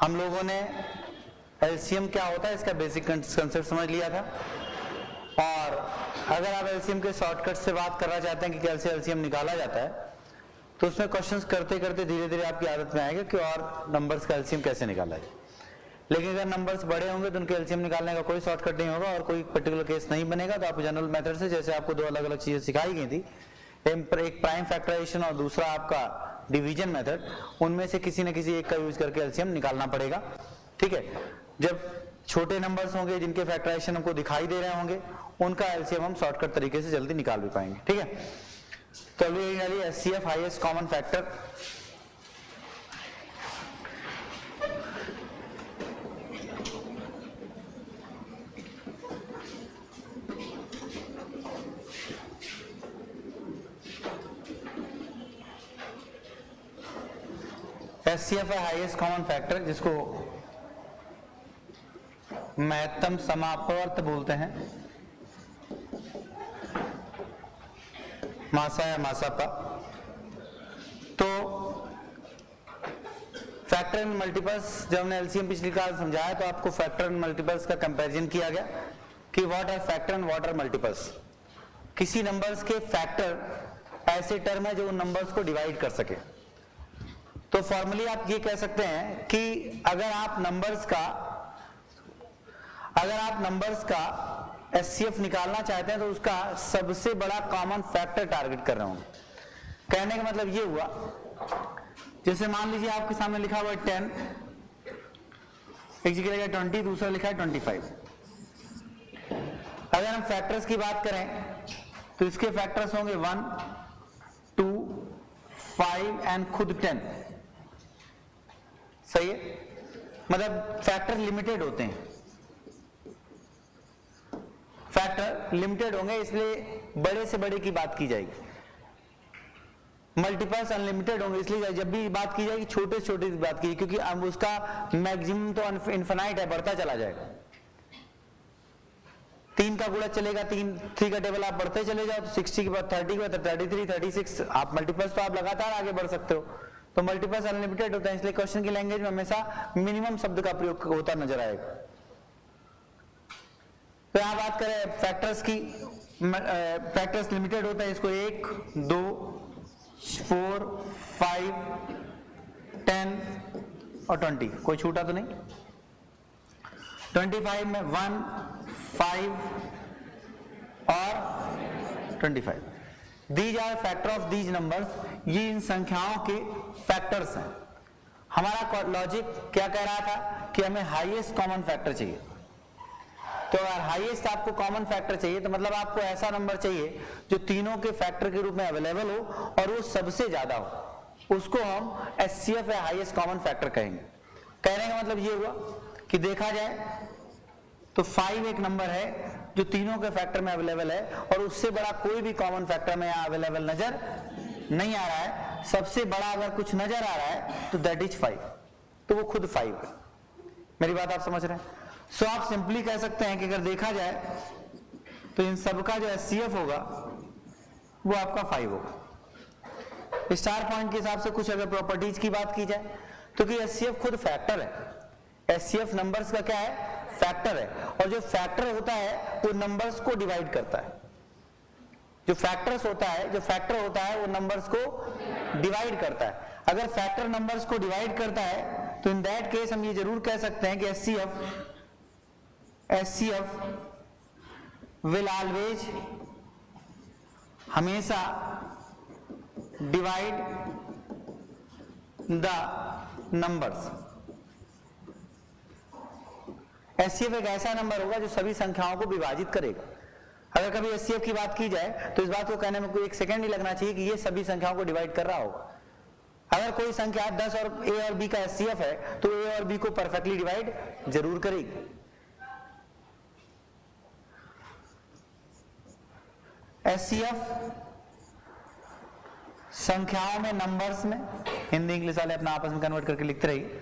हम लोगों ने एलसीएम क्या होता है इसका बेसिक कंसेप्ट समझ लिया था। और अगर आप एलसीएम के शॉर्टकट से बात करना चाहते हैं कि कैसे एलसीएम निकाला जाता है, तो उसमें क्वेश्चंस करते करते धीरे धीरे आपकी आदत में आएगा कि और नंबर्स का एलसीएम कैसे निकाला जाए। लेकिन अगर नंबर्स बड़े होंगे तो उनके एलसीएम निकालने का कोई शॉर्टकट नहीं होगा और कोई पर्टिकुलर केस नहीं बनेगा। तो आप जनरल मेथड से, जैसे आपको दो अलग अलग चीजें सिखाई गई थी, एक प्राइम फैक्टराइजेशन और दूसरा आपका डिवीजन मेथड, उनमें से किसी न किसी एक का यूज करके एलसीएम निकालना पड़ेगा। ठीक है, जब छोटे नंबर्स होंगे जिनके फैक्टराइजेशन हमको दिखाई दे रहे होंगे, उनका एलसीएम हम शॉर्टकट तरीके से जल्दी निकाल भी पाएंगे। ठीक है, तो अभी HCF highest common factor. HCF है हाईएस्ट कॉमन फैक्टर, जिसको महत्तम समापवर्त बोलते हैं, मासा या मासापा। तो फैक्टर एंड मल्टीपल्स, जब हमने एलसीएम पिछली क्लास समझाया तो आपको फैक्टर एंड मल्टीपल्स का कंपैरिजन किया गया कि what are factor and what are multiples. किसी नंबर्स के फैक्टर ऐसे टर्म है जो उन नंबर्स को डिवाइड कर सके। तो फॉर्मली आप ये कह सकते हैं कि अगर आप नंबर्स का एचसीएफ निकालना चाहते हैं तो उसका सबसे बड़ा कॉमन फैक्टर टारगेट कर रहे होंगे। कहने का मतलब ये हुआ, जैसे मान लीजिए आपके सामने लिखा हुआ है 10, एक जगह लिखा है 20, दूसरा लिखा है 25। अगर हम फैक्टर्स की बात करें तो इसके फैक्टर्स होंगे 1, 2, 5 एंड खुद 10। सही है, मतलब फैक्टर लिमिटेड होते हैं, फैक्टर लिमिटेड होंगे, इसलिए बड़े से बड़े की बात की जाएगी। मल्टीपल्स अनलिमिटेड होंगे, इसलिए जब भी बात की जाएगी छोटे से छोटे की बात की, क्योंकि अब उसका मैक्सिमम तो इनफिनाइट है, बढ़ता चला जाएगा। 3 का गुणा चलेगा, 3 का टेबल आप बढ़ते चले जाओ, तो 60 के बाद 30 के बाद 33, 36, आप मल्टीपल्स तो आप लगातार आगे बढ़ सकते हो। तो मल्टीपल्स अनलिमिटेड होता है, इसलिए क्वेश्चन की लैंग्वेज में हमेशा मिनिमम शब्द का प्रयोग होता नजर आएगा। तो यहां बात करें फैक्टर्स की, फैक्टर्स लिमिटेड होता है, इसको 1, 2, 4, 5, 10 और 20, कोई छूटा तो नहीं। 25 में 1, 5 और 25। These are factor of these numbers, ये इन संख्याओं के फैक्टर्स हैं। हमारा लॉजिक क्या कह रहा था कि हमें हाईएस्ट कॉमन फैक्टर चाहिए। तो अगर हाईएस्ट आपको कॉमन फैक्टर चाहिए तो मतलब आपको ऐसा नंबर चाहिए जो तीनों के फैक्टर के रूप में अवेलेबल हो और वो सबसे ज्यादा हो, उसको हम एचसीएफ या हाईएस्ट कॉमन फैक्टर कहेंगे। कहने का मतलब ये हुआ कि देखा जाए तो 5 एक नंबर है जो तीनों के फैक्टर में अवेलेबल है और उससे बड़ा कोई भी कॉमन फैक्टर में यहाँ अवेलेबल नजर नहीं आ रहा है। सबसे बड़ा अगर कुछ नजर आ रहा है तो दैट इज 5, तो वो खुद 5 है। मेरी बात आप समझ रहे हैं? सो आप सिंपली कह सकते हैं कि अगर देखा जाए तो इन सबका जो एचसीएफ होगा वो आपका 5 होगा। स्टार पॉइंट के हिसाब से कुछ अगर प्रॉपर्टीज की बात की जाए तो कि एचसीएफ खुद फैक्टर है। एचसीएफ नंबर्स का क्या है? फैक्टर है, और जो फैक्टर होता है वो नंबर्स को डिवाइड करता है। जो फैक्टर होता है वो नंबर्स को डिवाइड करता है। अगर फैक्टर नंबर्स को डिवाइड करता है तो इन दैट केस हम ये जरूर कह सकते हैं कि एचसीएफ विल ऑलवेज, हमेशा डिवाइड द नंबर्स। एचसीएफ एक ऐसा नंबर होगा जो सभी संख्याओं को विभाजित करेगा। अगर कभी एचसीएफ की बात की जाए तो इस बात को कहने में कोई 1 सेकंड ही लगना चाहिए कि ये सभी संख्याओं को डिवाइड कर रहा होगा। अगर कोई संख्या 10 और ए और बी का एचसीएफ है तो ए और बी को परफेक्टली डिवाइड जरूर करेगी। एचसीएफ संख्याओं में, नंबर्स में, हिंदी इंग्लिश वाले अपना आपस में कन्वर्ट करके लिखते रहिए,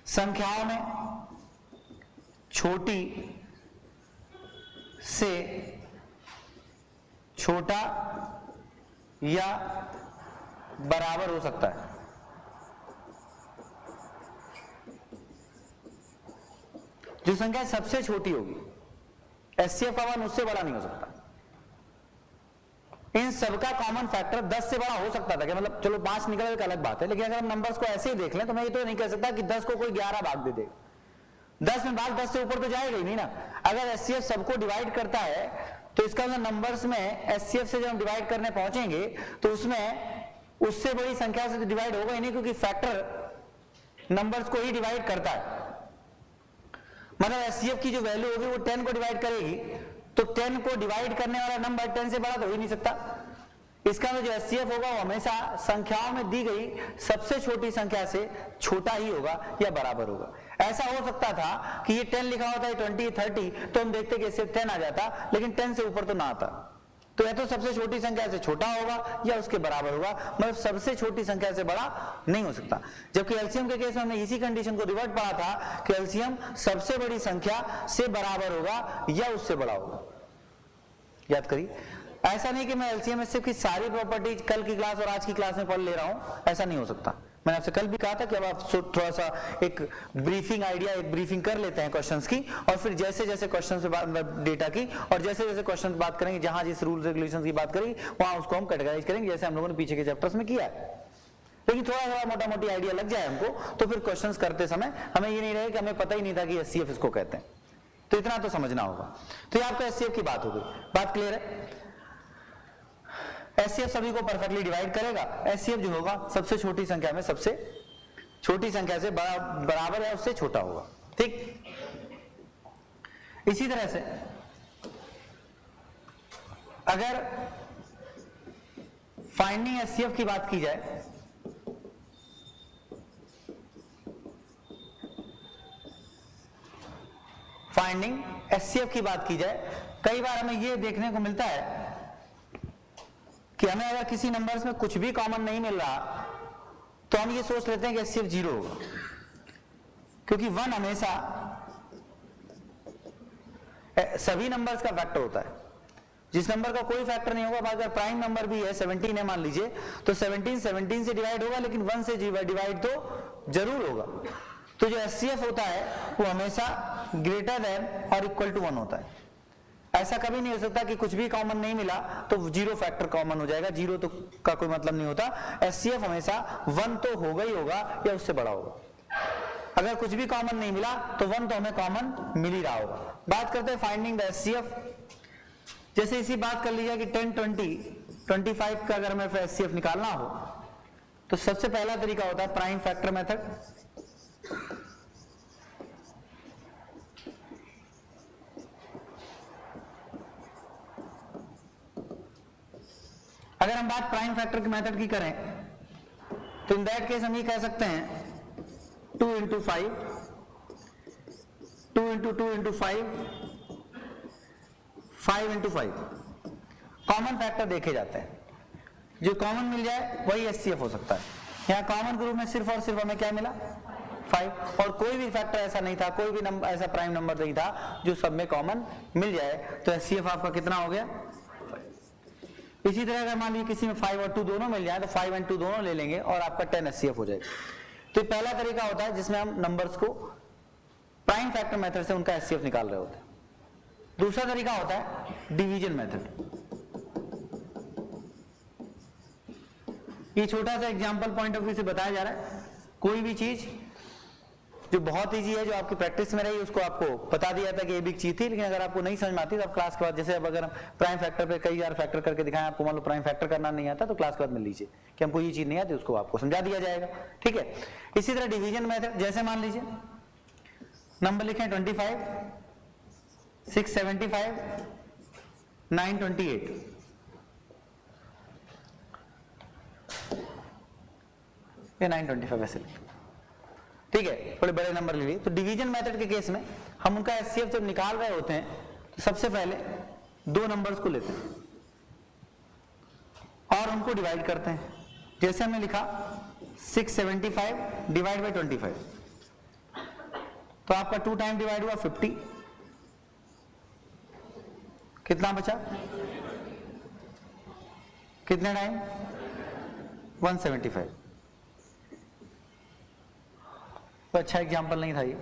संख्याओं में छोटी से छोटा या बराबर हो सकता है। जो संख्या सबसे छोटी होगी, एचसीएफ का मान उससे बड़ा नहीं हो सकता। इन सबका कॉमन फैक्टर 10 से बड़ा हो सकता था क्या, मतलब चलो 5 निकल एक अलग बात है, लेकिन अगर हम नंबर्स को ऐसे ही देख लें तो मैं ये तो नहीं कह सकता कि 10 को कोई 11 भाग दे दे। 10 में भाग 10 से ऊपर तो जाएगा ही नहीं ना। अगर एचसीएफ सबको डिवाइड करता है तो इसका मतलब नंबर्स में एचसीएफ से जब हम डिवाइड करने पहुंचेंगे तो उसमें उससे बड़ी संख्या से तो डिवाइड होगा ही नहीं, क्योंकि फैक्टर नंबर्स को ही डिवाइड करता है। मतलब एचसीएफ की जो वैल्यू होगी वो 10 को डिवाइड करेगी, तो 10 को डिवाइड करने वाला नंबर 10 से बड़ा तो हो ही नहीं सकता। इसका जो एचसीएफ होगा वो हमेशा संख्याओं में दी गई सबसे छोटी संख्या से छोटा ही होगा या बराबर होगा। ऐसा हो सकता था कि ये 10 लिखा होता है 20 30, तो हम देखते कि सिर्फ 10 आ जाता, लेकिन 10 से ऊपर तो ना आता। तो या तो सबसे छोटी संख्या से छोटा होगा या उसके बराबर होगा, मतलब सबसे छोटी संख्या से बड़ा नहीं हो सकता। जबकि एलसीएम के केस में हमने इसी कंडीशन को रिवर्ट पढ़ा था कि एलसीएम सबसे बड़ी संख्या से बराबर होगा या उससे बड़ा होगा। याद करिए, ऐसा नहीं कि मैं एलसीएम में सिर्फ की सारी प्रॉपर्टीज कल की क्लास और आज की क्लास में पढ़ ले रहा हूं, ऐसा नहीं हो सकता। मैंने आपसे कल भी कहा था कि अब आप थोड़ा सा एक ब्रीफिंग आइडिया, एक ब्रीफिंग कर लेते हैं क्वेश्चंस की, और फिर जैसे जैसे क्वेश्चन से डेटा की और जैसे जैसे क्वेश्चन बात करेंगे, जहां जिस रूल रेगुलेशन की बात करेंगे वहां उसको हम कैटेगराइज करेंगे, जैसे हम लोगों ने पीछे के चैप्टर्स में किया है। लेकिन थोड़ा थोड़ा मोटा मोटी आइडिया लग जाए हमको, तो फिर क्वेश्चन करते समय हमें ये नहीं रहे कि हमें पता ही नहीं था कि एचसीएफ इसको कहते हैं। तो इतना तो समझना होगा। तो ये आपका एचसीएफ की बात हो गई। बात क्लियर है? एचसीएफ सभी को परफेक्टली डिवाइड करेगा। एचसीएफ जो होगा सबसे छोटी संख्या में सबसे छोटी संख्या से बराबर या उससे छोटा होगा। ठीक, इसी तरह से अगर फाइंडिंग एचसीएफ की बात की जाए, फाइंडिंग एचसीएफ की बात की जाए, कई बार हमें यह देखने को मिलता है कि हमें अगर किसी नंबर्स में कुछ भी कॉमन नहीं मिल रहा तो हम ये सोच लेते हैं कि एचसीएफ 0 होगा, क्योंकि 1 हमेशा सभी नंबर्स का फैक्टर होता है। जिस नंबर का कोई फैक्टर नहीं होगा, अगर प्राइम नंबर भी है 17 है मान लीजिए, तो 17 से डिवाइड होगा, लेकिन 1 से डिवाइड तो जरूर होगा। तो जो एचसीएफ होता है वो हमेशा ग्रेटर देन और इक्वल टू 1 होता है। ऐसा कभी नहीं हो सकता कि कुछ भी कॉमन नहीं मिला तो 0 फैक्टर कॉमन हो जाएगा, 0 तो का कोई मतलब नहीं होता। एचसीएफ हमेशा 1 तो होगा ही होगा या उससे बड़ा होगा। अगर कुछ भी कॉमन नहीं मिला तो 1 तो हमें कॉमन मिल ही रहा होगा। बात करते हैं फाइंडिंग द एचसीएफ। जैसे इसी बात कर लीजिए कि 10 20 25 का अगर हमें एचसीएफ निकालना हो तो सबसे पहला तरीका होता है प्राइम फैक्टर मेथड। अगर हम बात प्राइम फैक्टर के मेथड की करें तो इन दैट केस हम ये कह सकते हैं 2 into 5, 2 into 2 into 5, 5 into 5 common factor देखे जाते हैं। जो कॉमन मिल जाए वही एचसीएफ हो सकता है। यहाँ कॉमन ग्रुप में सिर्फ और सिर्फ हमें क्या मिला 5, और कोई भी फैक्टर ऐसा नहीं था, कोई भी नंबर ऐसा प्राइम नंबर नहीं था जो सब में कॉमन मिल जाए, तो एचसीएफ आपका कितना हो गया। इसी तरह अगर मान लीजिए किसी में 5 और 2 दोनों मिल जाए तो 5 और 2 दोनों ले लेंगे और आपका 10 एचसीएफ हो जाएगा। तो पहला तरीका होता है जिसमें हम नंबर्स को प्राइम फैक्टर मेथड से उनका एचसीएफ निकाल रहे होते हैं। दूसरा तरीका होता है डिवीजन मेथड। ये छोटा सा एग्जांपल पॉइंट ऑफ व्यू से बताया जा रहा है। कोई भी चीज जो बहुत इजी है, जो आपकी प्रैक्टिस में रही, उसको आपको बता दिया था कि ये भी चीज थी, लेकिन अगर आपको नहीं समझ में आती तो आप क्लास के बाद, जैसे अब अगर हम प्राइम फैक्टर पे कई बार फैक्टर करके दिखाएं, आपको मान लो प्राइम फैक्टर करना नहीं आता तो क्लास के बाद मिल लीजिए कि हमको ये चीज नहीं आती, उसको आपको समझा दिया जाएगा। ठीक है। इसी तरह डिवीजन मेथड, जैसे मान लीजिए नंबर लिखें 25, 675, 928, ये 925 ऐसे लिखें। ठीक है, थोड़े बड़े नंबर ले लिए। तो डिवीजन मेथड के केस में हम उनका एचसीएफ जब निकाल रहे होते हैं तो सबसे पहले 2 नंबर्स को लेते हैं और उनको डिवाइड करते हैं। जैसे हमने लिखा 675 डिवाइड बाई 25, तो आपका 2 टाइम डिवाइड हुआ 50, कितना बचा, कितने टाइम 175। तो अच्छा एग्जाम्पल नहीं था ये।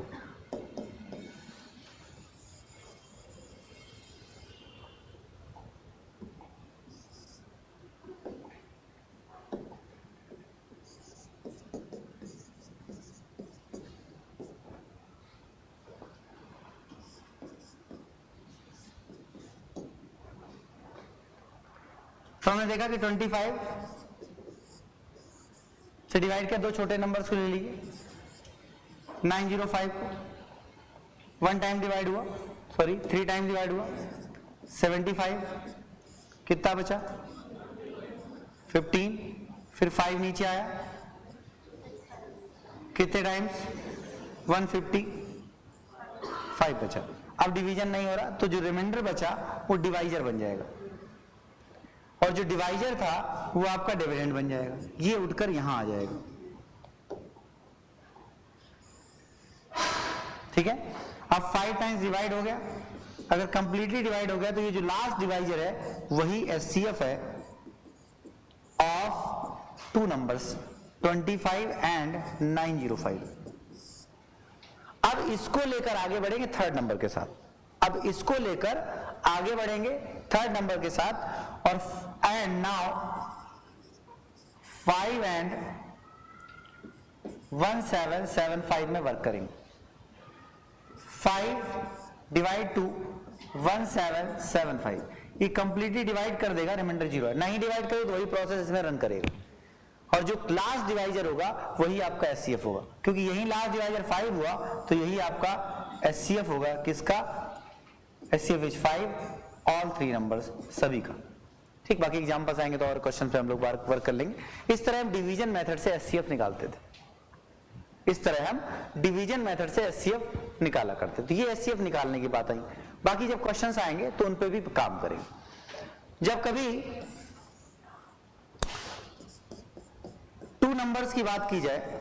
तो हमने देखा कि 25 से डिवाइड किया, दो छोटे नंबर्स को ले लिए, 905 को 1 टाइम डिवाइड हुआ, सॉरी 3 टाइम डिवाइड हुआ, 75, कितना बचा 15, फिर 5 नीचे आया, कितने टाइम्स 155 बचा। अब डिवीजन नहीं हो रहा तो जो रिमाइंडर बचा वो डिवाइजर बन जाएगा, और जो डिवाइजर था वो आपका डिविडेंड बन जाएगा, ये उठकर यहां आ जाएगा। ठीक है, अब 5 टाइम्स डिवाइड हो गया, अगर कंप्लीटली डिवाइड हो गया तो ये जो लास्ट डिवाइजर है वही एचसीएफ है ऑफ 2 नंबर्स 25 एंड 905। अब इसको लेकर आगे बढ़ेंगे थर्ड नंबर के साथ, अब इसको लेकर आगे बढ़ेंगे थर्ड नंबर के साथ, और एंड नाउ 5 एंड 1775 में वर्क करेंगे। 5 डिवाइड टू 1775, ये कंप्लीटली डिवाइड कर देगा, रिमाइंडर 0 है, नहीं डिवाइड करे तो वही प्रोसेस इसमें रन करेगा, और जो लास्ट डिवाइजर होगा वही आपका एचसीएफ होगा, क्योंकि यही लास्ट डिवाइजर 5 हुआ तो यही आपका एचसीएफ होगा, किसका एचसीएफ इज 5 ऑल 3 नंबर्स, सभी का। ठीक, बाकी एग्जांपल्स आएंगे तो और क्वेश्चन पे हम लोग वर्क कर लेंगे। इस तरह हम डिवीजन मेथड से एचसीएफ निकालते थे, इस तरह हम डिवीजन मेथड से एचसीएफ निकाला करते थे। ये एचसीएफ निकालने की बात आई, बाकी जब क्वेश्चंस आएंगे तो उन पे भी काम करेंगे। जब कभी 2 नंबर्स की बात की जाए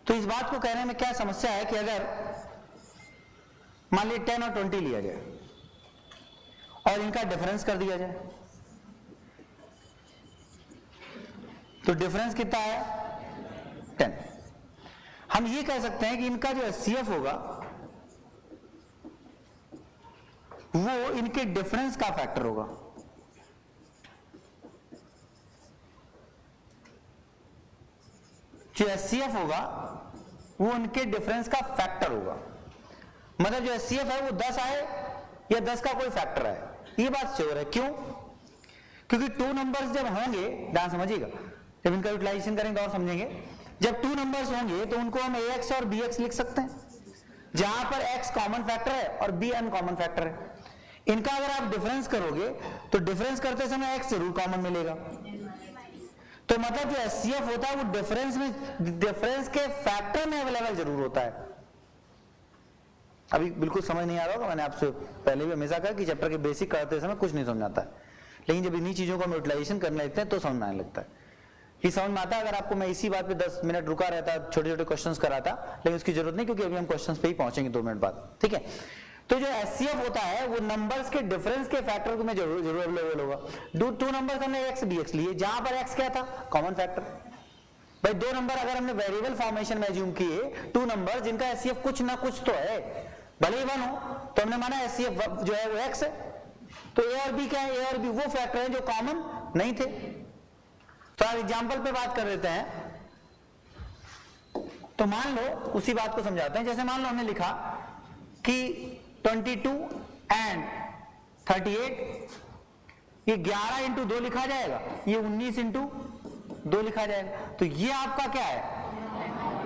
तो इस बात को कहने में क्या समस्या है कि अगर मान लीजिए 10 और 20 लिया जाए और इनका डिफरेंस कर दिया जाए तो डिफरेंस कितना है 10। हम ये कह सकते हैं कि इनका जो एचसीएफ होगा वो इनके डिफरेंस का फैक्टर होगा। जो एचसीएफ होगा वो उनके डिफरेंस का फैक्टर होगा, मतलब जो एचसीएफ है वो 10 आए या 10 का कोई फैक्टर आए, ये बात श्योर है। क्यों? क्योंकि 2 नंबर्स जब होंगे, ध्यान समझिएगा, जब इनका यूटिलाइजेशन करेंगे और समझेंगे, जब 2 नंबर्स होंगे तो उनको हम ax और bx लिख सकते हैं, जहां पर x कॉमन फैक्टर है और b अनकॉमन फैक्टर है। इनका अगर आप डिफरेंस करोगे तो डिफरेंस करते समय x जरूर कॉमन मिलेगा, तो मतलब जो एचसीएफ होता है वो डिफरेंस के फैक्टर में अवेलेबल जरूर होता है। अभी बिल्कुल समझ नहीं आ रहा होगा, मैंने आपसे पहले भी हमेशा कहा कि चैप्टर के बेसिक करते समय कुछ नहीं समझ आता है, लेकिन जब इन्हीं चीजों को हम यूटिलाइजेशन करने लगते हैं तो समझ में आने लगता है। ये समझ में आता है अगर आपको मैं इसी बात पे 10 मिनट रुका रहता, छोटे छोटे क्वेश्चंस कराता, लेकिन उसकी जरूरत नहीं, क्योंकि अभी हम क्वेश्चंस पे ही पहुंचेंगे 2 मिनट बाद। ठीक है, तो जो एचसीएफ होता है वो नंबर्स के डिफरेंस के फैक्टर में जरूर अवेलेबल होगा। 2 नंबर्स हमने x bx लिए, जहां पर x क्या था कॉमन फैक्टर। भाई 2 नंबर अगर हमने वेरिएबल फॉर्मेशन में अज्यूम किए, 2 नंबर जिनका एचसीएफ कुछ ना कुछ तो है, भले ही 1 हो, तो हमने माना एचसीएफ जो है वो x है, तो a और b क्या है, a और b वो फैक्टर है जो कॉमन नहीं थे। तो आप एग्जाम्पल पे बात कर लेते हैं, तो मान लो उसी बात को समझाते हैं। जैसे मान लो हमने लिखा कि 22 एंड 38, ये 11 इंटू 2 लिखा जाएगा, ये 19 इंटू 2 लिखा जाएगा, तो ये आपका क्या है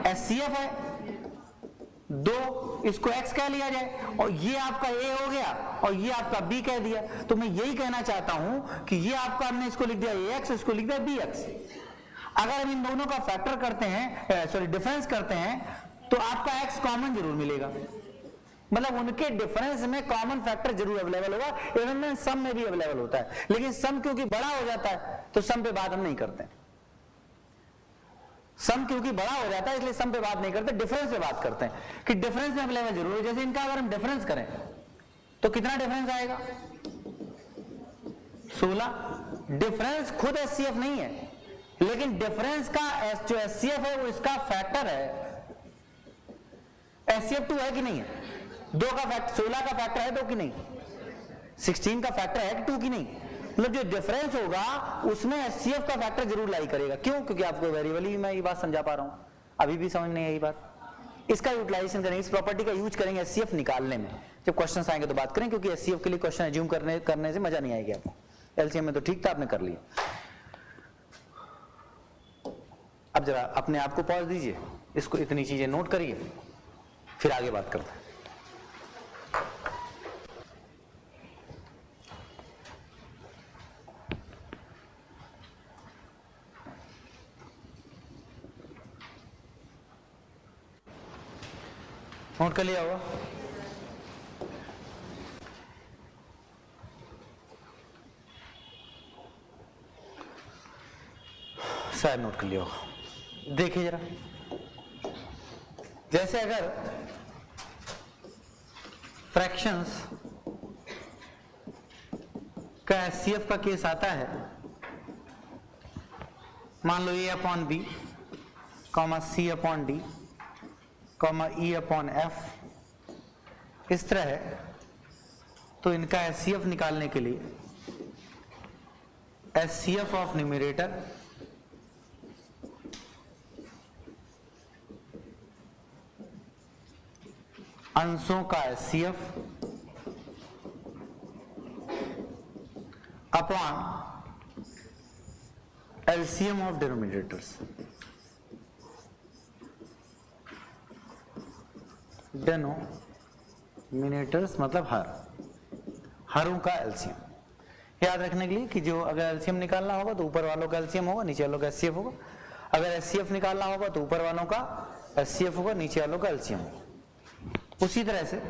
एचसीएफ है 2, इसको x कह लिया जाए, और ये आपका a हो गया और ये आपका b कह दिया। तो मैं यही कहना चाहता हूं कि ये आपका, हमने इसको लिख दिया ax, इसको लिख दिया bx। अगर हम इन दोनों का फैक्टर करते हैं, सॉरी डिफरेंस करते हैं, तो आपका x कॉमन जरूर मिलेगा, मतलब उनके डिफरेंस में कॉमन फैक्टर जरूर अवेलेबल होगा, इवन सम में भी अवेलेबल होता है। लेकिन सम क्योंकि बड़ा हो जाता है तो सम पे बात हम नहीं करते, सम क्योंकि बड़ा हो जाता है इसलिए सम पे बात नहीं करते, डिफरेंस पे बात करते हैं कि डिफरेंस में अवेलेबल जरूर है। जैसे इनका अगर हम डिफरेंस करें तो कितना डिफरेंस आएगा 16। डिफरेंस खुद एचसीएफ नहीं है, लेकिन डिफरेंस का जो एचसीएफ है वो इसका फैक्टर है। एचसीएफ 2 है कि नहीं है, 2 का फैक्टर 16 का फैक्टर है 2 की नहीं, 16 का फैक्टर है कि 2 की नहीं, मतलब जो डिफरेंस होगा उसमें एचसीएफ का फैक्टर जरूर लाई करेगा। क्यों? क्योंकि आपको वेरिएबल ही मैं ये बात समझा पा रहा हूं, अभी भी समझ नहीं आई बात, इसका यूटिलाइजेशन करेंगे, इस प्रॉपर्टी का यूज करेंगे एचसीएफ निकालने में। जब क्वेश्चन आएंगे तो बात करें, क्योंकि एचसीएफ के लिए क्वेश्चन एज्यूम करने से मजा नहीं आएगी आपको। एलसीएम में तो ठीक था, आपने कर लिया। अब जरा अपने आप को पॉज दीजिए, इसको इतनी चीजें नोट करिए, फिर आगे बात करते हैं। नोट कर लिया होगा? शायद नोट कर लिया होगा। देखिए जरा, जैसे अगर फ्रैक्शंस का एचसीएफ का केस आता है, मान लो A upon B comma C upon D comma E upon F, इस तरह है, तो इनका एचसीएफ निकालने के लिए एचसीएफ ऑफ न्यूमरेटर अंशों का HCF upon LCM of denominators, denominators मतलब हरों का एलसीएम। याद रखने के लिए कि जो अगर एलसीएम निकालना होगा तो ऊपर वालों का एलसीएम होगा, नीचे वालों का एचसीएफ होगा। अगर एचसीएफ निकालना होगा तो ऊपर वालों का एचसीएफ होगा, नीचे वालों का एलसीएम होगा। उसी तरह से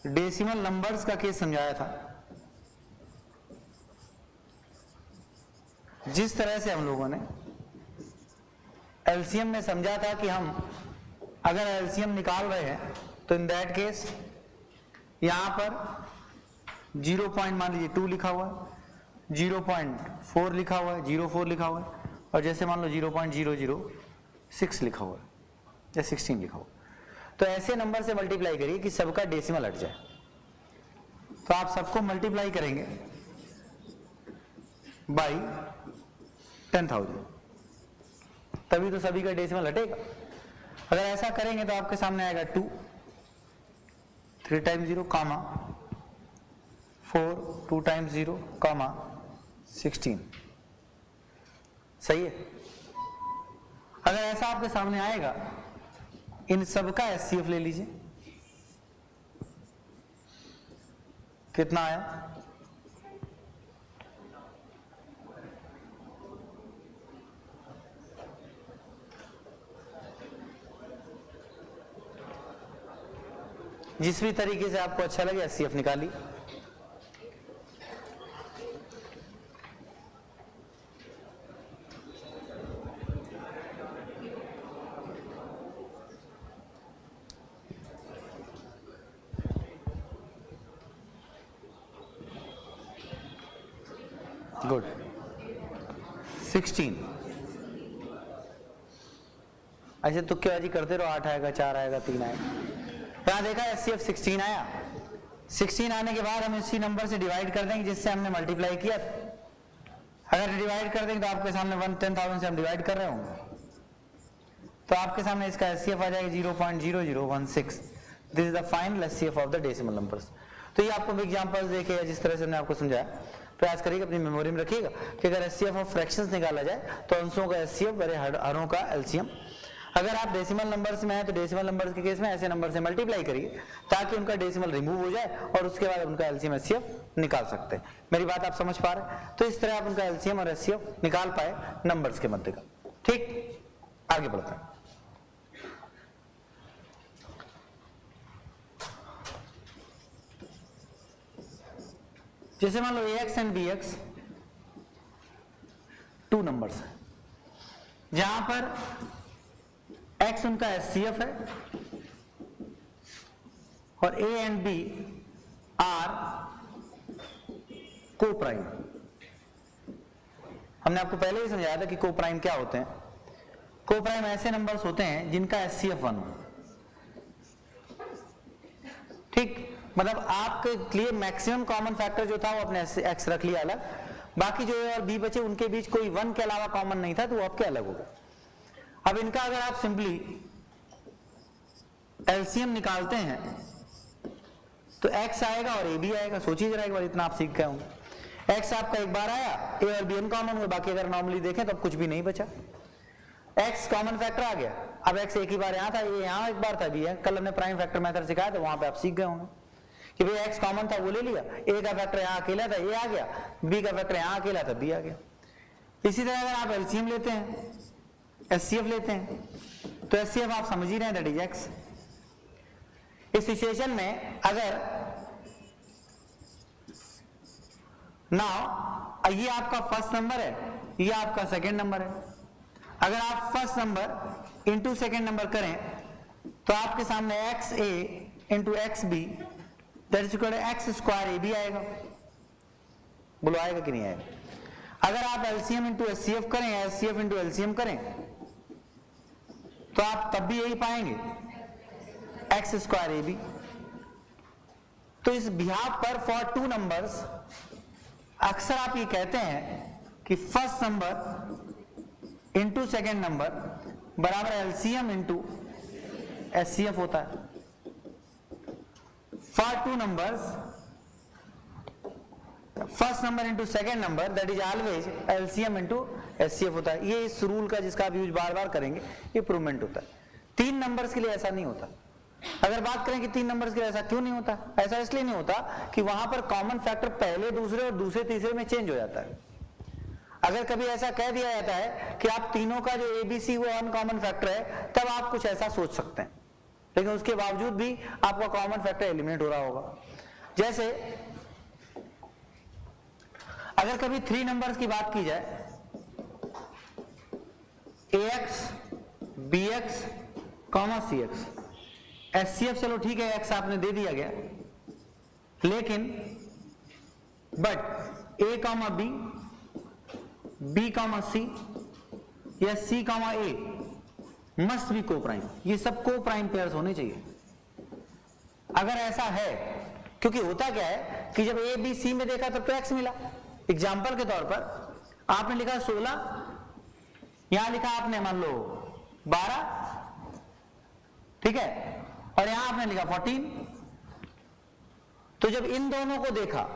डेसिमल नंबर्स का केस समझाया था। जिस तरह से हम लोगों ने एलसीएम में समझा था कि हम अगर एलसीएम निकाल रहे हैं तो इन दैट केस यहां पर 0 पॉइंट मान लीजिए 2 लिखा हुआ है, 0.4 लिखा हुआ है, 0.4 लिखा हुआ है, और जैसे मान लो 0.006 लिखा हुआ है या 16 लिखा हुआ, तो ऐसे नंबर से मल्टीप्लाई करिए कि सबका डेसिमल हट जाए। तो आप सबको मल्टीप्लाई करेंगे बाई 10,000, तभी तो सभी का डेसिमल हटेगा। अगर ऐसा करेंगे तो आपके सामने आएगा 2, 3 टाइम्स 0 कामा 4, 2 टाइम्स 0 कामा 16। सही है? अगर ऐसा आपके सामने आएगा, इन सबका एचसीएफ ले लीजिए, कितना आया? जिस भी तरीके से आपको अच्छा लगे एचसीएफ निकाली। गुड। 16। ऐसे तुक्केबाजी करते रहो, 8 आएगा, 4 आएगा, 3 आएगा। यहां देखा एचसीएफ 16 आया। 16 आने के बाद हम इसी नंबर से डिवाइड कर देंगे जिससे हमने मल्टीप्लाई किया। अगर डिवाइड कर देंगे तो आपके सामने 10,000 से हम डिवाइड कर रहे होंगे, तो आपके सामने इसका एचसीएफ आ जाएगा 0.0016। This is the final HCF of the decimal numbers. तो ये आपको एग्जांपल्स देखे या जिस तरह से हमने आपको समझाया, प्रयास करिएगा, अपनी मेमोरी में रखिएगा कि अगर एचसीएफ ऑफ फ्रैक्शंस निकाला जाए तो अंशों का एचसीएफ बड़े हरों का एलसीएम। अगर आप डेसिमल नंबर्स में हैं तो डेसिमल नंबर्स के केस में ऐसे नंबर से मल्टीप्लाई करिए ताकि उनका डेसिमल रिमूव हो जाए और उसके बाद उनका एलसीएम एचसीएफ निकाल सकते हैं। मेरी बात आप समझ पा रहे हैं? तो इस तरह आप उनका एलसीएम और एचसीएफ निकाल पाए नंबर्स के मध्य का। ठीक, आगे बढ़ते हैं। जैसे मान लो ax एंड bx 2 नंबर्स है, जहां पर x उनका एचसीएफ है और a एंड b आर को प्राइम। हमने आपको पहले ही समझाया था कि को प्राइम क्या होते हैं। को प्राइम ऐसे नंबर्स होते हैं जिनका एचसीएफ 1 हो। ठीक, मतलब आपके लिए मैक्सिमम कॉमन फैक्टर जो था वो अपने x रख लिया अलग, बाकी जो a और b बचे उनके बीच कोई 1 के अलावा कॉमन नहीं था तो वो आपके अलग हो गए। अब इनका अगर आप सिंपली एलसीएम निकालते हैं तो x आएगा और a भी आएगा। सोचिए जरा एक बार, इतना आप सीख गए होंगे। x आपका एक बार आया, a और b कॉमन हुए, बाकी अगर नॉर्मली देखें तो अब कुछ भी नहीं बचा। x कॉमन फैक्टर आ गया। अब x एक ही बार यहाँ था, ये यहाँ एक बार था, भी है। कल हमने प्राइम फैक्टर मेथड सिखाया था, वहां पे आप सीख गए होंगे कि भाई x कॉमन था वो ले लिया, a का फैक्टर यहाँ अकेला था a आ गया, b का फैक्टर यहाँ अकेला था b आ गया। इसी तरह अगर आप एलसीएम लेते हैं, एचसीएफ लेते हैं, तो एचसीएफ आप समझ ही रहे हैं, दैट इज x। इस सिचुएशन में अगर नाउ ये आपका फर्स्ट नंबर है, ये आपका सेकंड नंबर है, अगर आप first number into second number करें तो आपके सामने x a into x b that is equal to x square a b आएगा। बोलो आएगा कि नहीं आएगा? अगर आप एलसीएम इंटू एचसीएफ करें या एचसीएफ इंटू एलसीएम करें तो आप तब भी यही पाएंगे, एक्स स्क्वायर ए बी। तो इस बिहाफ पर फॉर टू नंबर्स अक्सर आप ये कहते हैं कि first number into second number बराबर एलसीएम इंटू एचसीएफ होता है। For two numbers first number into second number that is always LCM into HCF होता है। ये इस रूल का जिसका आप यूज बार बार करेंगे ये प्रूवमेंट होता है। तीन नंबर्स के लिए ऐसा नहीं होता। अगर बात करें कि तीन नंबर्स के लिए ऐसा क्यों नहीं होता, ऐसा इसलिए नहीं होता कि वहां पर कॉमन फैक्टर पहले दूसरे और दूसरे तीसरे में चेंज हो जाता है। अगर कभी ऐसा कह दिया जाता है कि आप तीनों का जो एबीसी वो अनकॉमन फैक्टर है, तब आप कुछ ऐसा सोच सकते हैं, लेकिन उसके बावजूद भी आपका कॉमन फैक्टर एलिमिनेट हो रहा होगा। जैसे अगर कभी थ्री नंबर्स की बात की जाए, ax bx cx, एचसीएफ चलो ठीक है x आपने दे दिया गया, लेकिन but a comma b, b comma c या c comma a must be coprime. ये सब को प्राइम पेयर्स होने चाहिए। अगर ऐसा है, क्योंकि होता क्या है कि जब a b c में देखा तब तो x मिला। एग्जाम्पल के तौर पर आपने लिखा 16, यहां लिखा आपने मान लो 12, ठीक है, और यहां आपने लिखा 14। तो जब इन दोनों को देखा,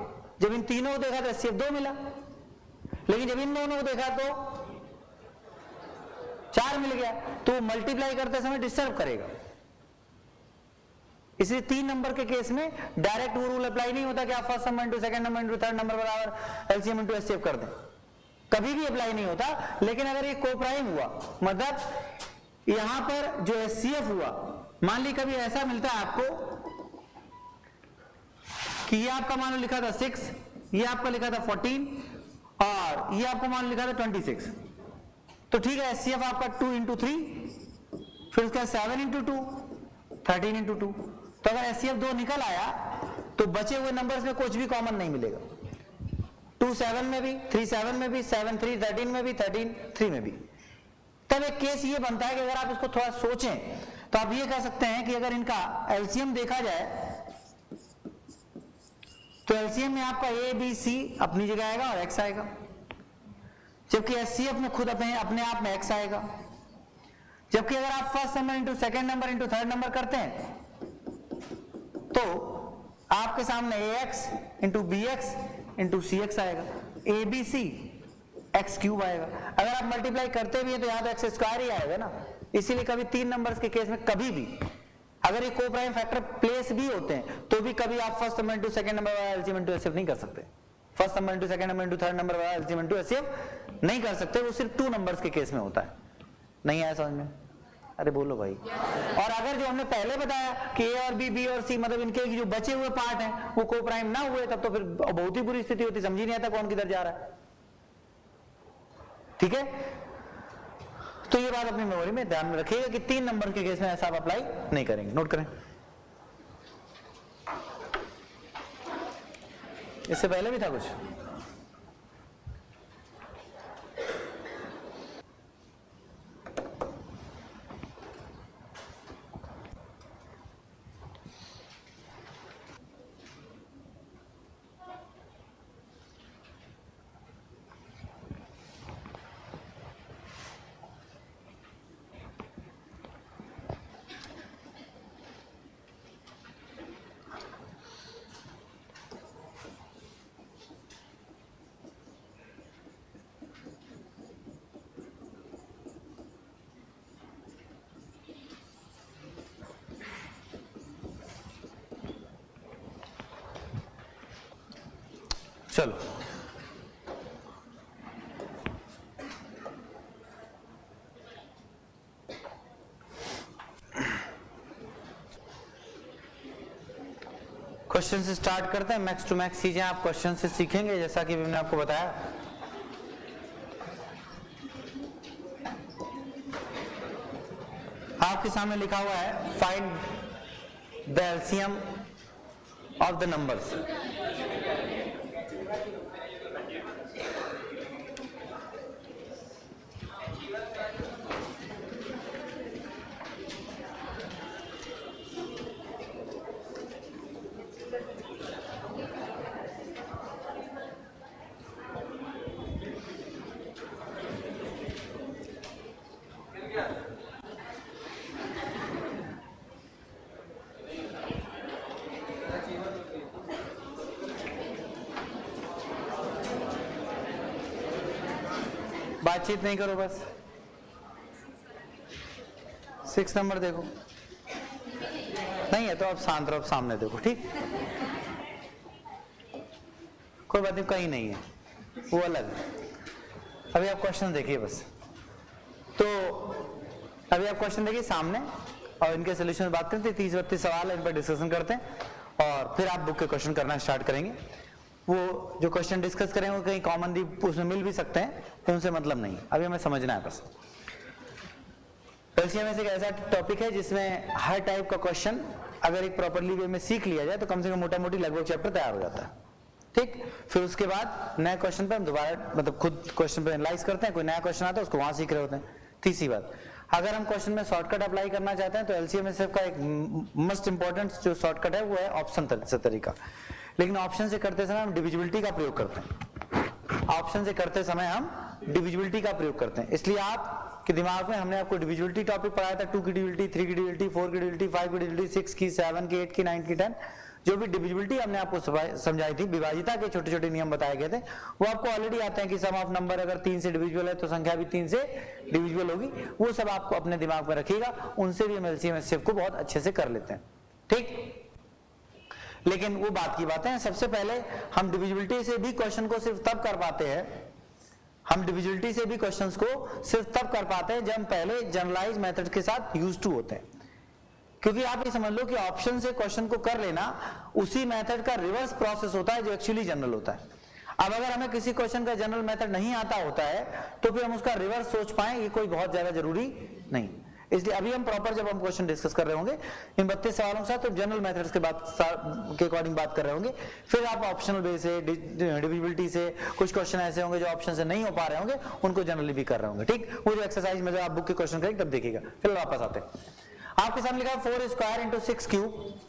जब इन तीनों को देखा तो एचसीएफ 2 मिला, लेकिन जब इन दोनों को देखा तो 4 मिल गया। तो मल्टीप्लाई करते समय डिस्टर्ब करेगा। इसलिए तीन नंबर के केस में डायरेक्ट वो रूल अप्लाई नहीं होता कि आप first number into second number into third number बराबर एलसीएम इंटू एचसीएफ कर दें, कभी भी अप्लाई नहीं होता। लेकिन अगर ये को प्राइम हुआ, मतलब यहां पर जो एचसीएफ हुआ, मान ली कभी ऐसा मिलता है आपको कि ये आपका मान लो लिखा था 6, ये आपका लिखा था 14 और ये आपको मान लो लिखा था 26, तो ठीक है एचसीएफ आपका 2 इंटू 3, फिर उसका 7 इंटू 2, 13 इंटू 2। तो अगर एचसीएफ 2 निकल आया तो बचे हुए नंबर्स में कुछ भी कॉमन नहीं मिलेगा। 2 7 में भी, 3 7 में भी, 7 3 13 में भी, 13 3 में भी। तब एक केस ये बनता है कि अगर आप इसको थोड़ा सोचें तो आप ये कह सकते हैं कि अगर इनका एलसीएम देखा जाए तो एलसीएम में आपका ए बी सी अपनी जगह आएगा और एक्स आएगा, जबकि एचसीएफ में खुद अपने आप में एक्स आएगा। जबकि अगर आप first number into second number into third number करते हैं तो आपके सामने ax into B x into C x आएगा, A B C x cube आएगा। अगर आप मल्टीप्लाई करते भी हैं तो यहाँ तो एक्स स्क्वायर ही आएगा ना। इसीलिए कभी तीन नंबर्स के केस में कभी भी अगर ये को प्राइम फैक्टर प्लेस भी होते हैं तो भी कभी आप first number into second number वाला एलसीएम इंटू एचसीएफ नहीं कर सकते। First number into second number into third number वाला एलसीएम इंटू एचसीएफ नहीं कर सकते। वो सिर्फ टू नंबर्स के केस में होता है। नहीं आया समझ में? अरे बोलो भाई। और अगर जो हमने पहले बताया कि ए और बी, बी और सी, मतलब इनके जो बचे हुए पार्ट हैं वो को प्राइम ना हुए, तब तो फिर बहुत ही बुरी स्थिति होती, समझ ही नहीं आता कौन किधर जा रहा है। ठीक है, तो ये बात अपनी मेमोरी में ध्यान में रखिएगा कि तीन नंबर के केस में ऐसा आप अप्लाई नहीं करेंगे। नोट करें। इससे पहले भी था कुछ? चलो क्वेश्चन से स्टार्ट करते हैं। मैक्स टू मैक्स चीजें आप क्वेश्चन से सीखेंगे, जैसा कि मैंने आपको बताया। आपके सामने लिखा हुआ है find the LCM of the numbers. बातचीत नहीं करो, बस 6 नंबर देखो। नहीं है तो आप शांत रहो, सामने देखो, ठीक। कोई बात नहीं, कहीं नहीं है, वो अलग है। अभी आप क्वेश्चन देखिए बस। तो अभी आप क्वेश्चन देखिए सामने और इनके सोल्यूशन बात करते हैं। 30-32 सवाल है, इन पर डिस्कशन करते हैं और फिर आप बुक के क्वेश्चन करना स्टार्ट करेंगे। वो जो क्वेश्चन डिस्कस करेंगे वो कहीं कॉमन भी उसमें मिल भी सकते हैं, तो उनसे मतलब नहीं। अभी हमें समझना है बस। एलसीएम एक ऐसा टॉपिक है जिसमें हर टाइप का क्वेश्चन अगर एक प्रॉपरली वे में सीख लिया जाए तो कम से कम मोटा मोटी लगभग चैप्टर तैयार हो जाता है, ठीक। फिर उसके बाद नए क्वेश्चन पे हम दोबारा मतलब खुद क्वेश्चन पे एनालाइज करते हैं। कोई नया क्वेश्चन आता है उसको वहां सीख रहे होते हैं। तीसरी बात, अगर हम क्वेश्चन में शॉर्टकट अप्लाई करना चाहते हैं तो एलसीएमएसएफ का एक मोस्ट इंपॉर्टेंट जो शॉर्टकट है वो है ऑप्शन से तरीका। लेकिन ऑप्शन से करते समय हम डिविजिबिलिटी का प्रयोग करते हैं। ऑप्शन से करते समय हम डिविजिबिलिटी का प्रयोग करते हैं। इसलिए आपके दिमाग में हमने आपको डिविजिबिलिटी टॉपिक पढ़ाया था। 2 की डिविजिबिलिटी, 3 की डिविजिबिलिटी, 4 की डिविजिबिलिटी, 5 की डिविजिबिलिटी, 6 की, 7 की, 8 की, 9 की, 10, जो भी डिविजिबिलिटी हमने आपको समझाई थी, विभाजिता के छोटे छोटे नियम बताए गए थे, वो आपको ऑलरेडी आते हैं कि सम ऑफ नंबर अगर 3 से डिविजिबल है तो संख्या भी 3 से डिविजिबल होगी। वो सब आपको अपने दिमाग में रखिएगा, उनसे भी हम एलसीएम को बहुत अच्छे से कर लेते हैं, ठीक। लेकिन वो बात की बात है। सबसे पहले हम डिविजिबिलिटी से भी क्वेश्चन को सिर्फ तब कर पाते हैं, हम डिविजिबिलिटी से भी क्वेश्चंस को सिर्फ तब कर पाते हैं जब हम पहले जनरलाइज मेथड के साथ यूज्ड टू होते हैं। क्योंकि आप ये समझ लो कि ऑप्शन से क्वेश्चन को कर लेना उसी मेथड का रिवर्स प्रोसेस होता है जो एक्चुअली जनरल होता है। अब अगर हमें किसी क्वेश्चन का जनरल मेथड नहीं आता होता है तो फिर हम उसका रिवर्स सोच पाए, ये कोई बहुत ज्यादा जरूरी नहीं। इसलिए अभी हम प्रॉपर जब हम क्वेश्चन डिस्कस कर रहे होंगे इन 32 सवालों के साथ, तो जनरल मेथड्स के अकॉर्डिंग बात कर रहे होंगे। फिर आप ऑप्शनल वे से, डिविजिबिलिटी से, कुछ क्वेश्चन ऐसे होंगे जो ऑप्शन से नहीं हो पा रहे होंगे, उनको जनरली भी कर रहे होंगे, ठीक। वो जो एक्सरसाइज में जो आप बुक के क्वेश्चन करेंगे तब देखिएगा। फिर वापस आते हैं। आपके सामने लिखा है 4 square into 6 cube,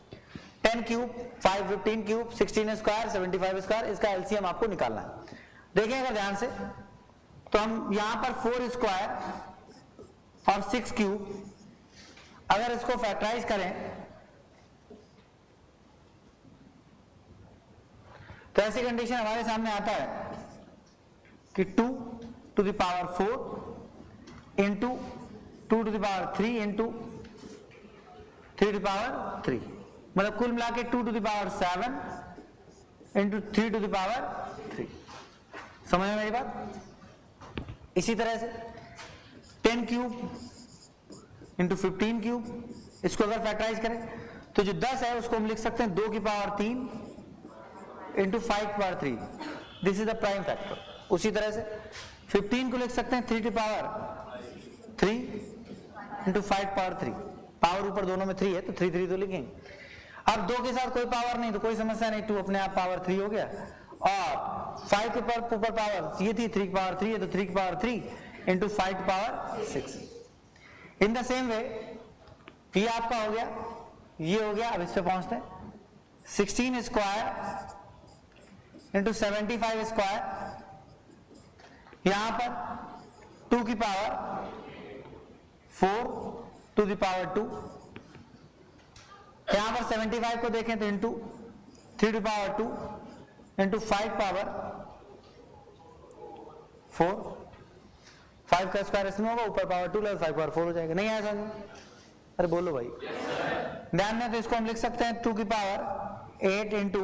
10 cube, 5 15 cube, 16 square, 75 square. इसका एलसीएम आपको निकालना है। देखिए अगर ध्यान से, तो हम यहां पर 4 स्क्वायर और 6 क्यूब अगर इसको फैक्टराइज करें तो ऐसी कंडीशन हमारे सामने आता है कि 2 to the power 4 into 2 to the power 3 into 3 to the power 3, मतलब कुल मिला के 2 to the power 7 into 3 to the power 3। समझ में मेरी बात? इसी तरह से 10 क्यूब इंटू 15 क्यूब, इसको अगर फैक्टराइज करें तो जो 10 है उसको हम लिख सकते हैं 2 की पावर 3 इंटू 5 की power 3। This is the prime factor. उसी तरह से 15 को लिख सकते हैं 3 की पावर 3 इंटू 5 की पावर 3। पावर ऊपर दोनों में 3 है तो 3 3 तो लिखेंगे। अब 2 के साथ कोई पावर नहीं तो कोई समस्या नहीं, 2 अपने आप पावर 3 हो गया। और 5 के ऊपर पावर ये थी 3 की पावर 3 है तो 3 की पावर 3 इंटू 5 की power 6। In the same way ये आपका हो गया, ये हो गया। अब इस पे पहुंचते हैं 16 स्क्वायर इंटू 75 स्क्वायर, यहां पर 2 की पावर 4 टू द पावर 2, यहां पर 75 को देखें तो into 3 to power 2 into 5 power 4। 5 का स्क्वायर इसमें होगा, ऊपर पावर 2 लगा 5 पावर 4 हो जाएगा। नहीं आया समझ? अरे बोलो भाई, ध्यान में। तो इसको हम लिख सकते हैं 2 की power 8 into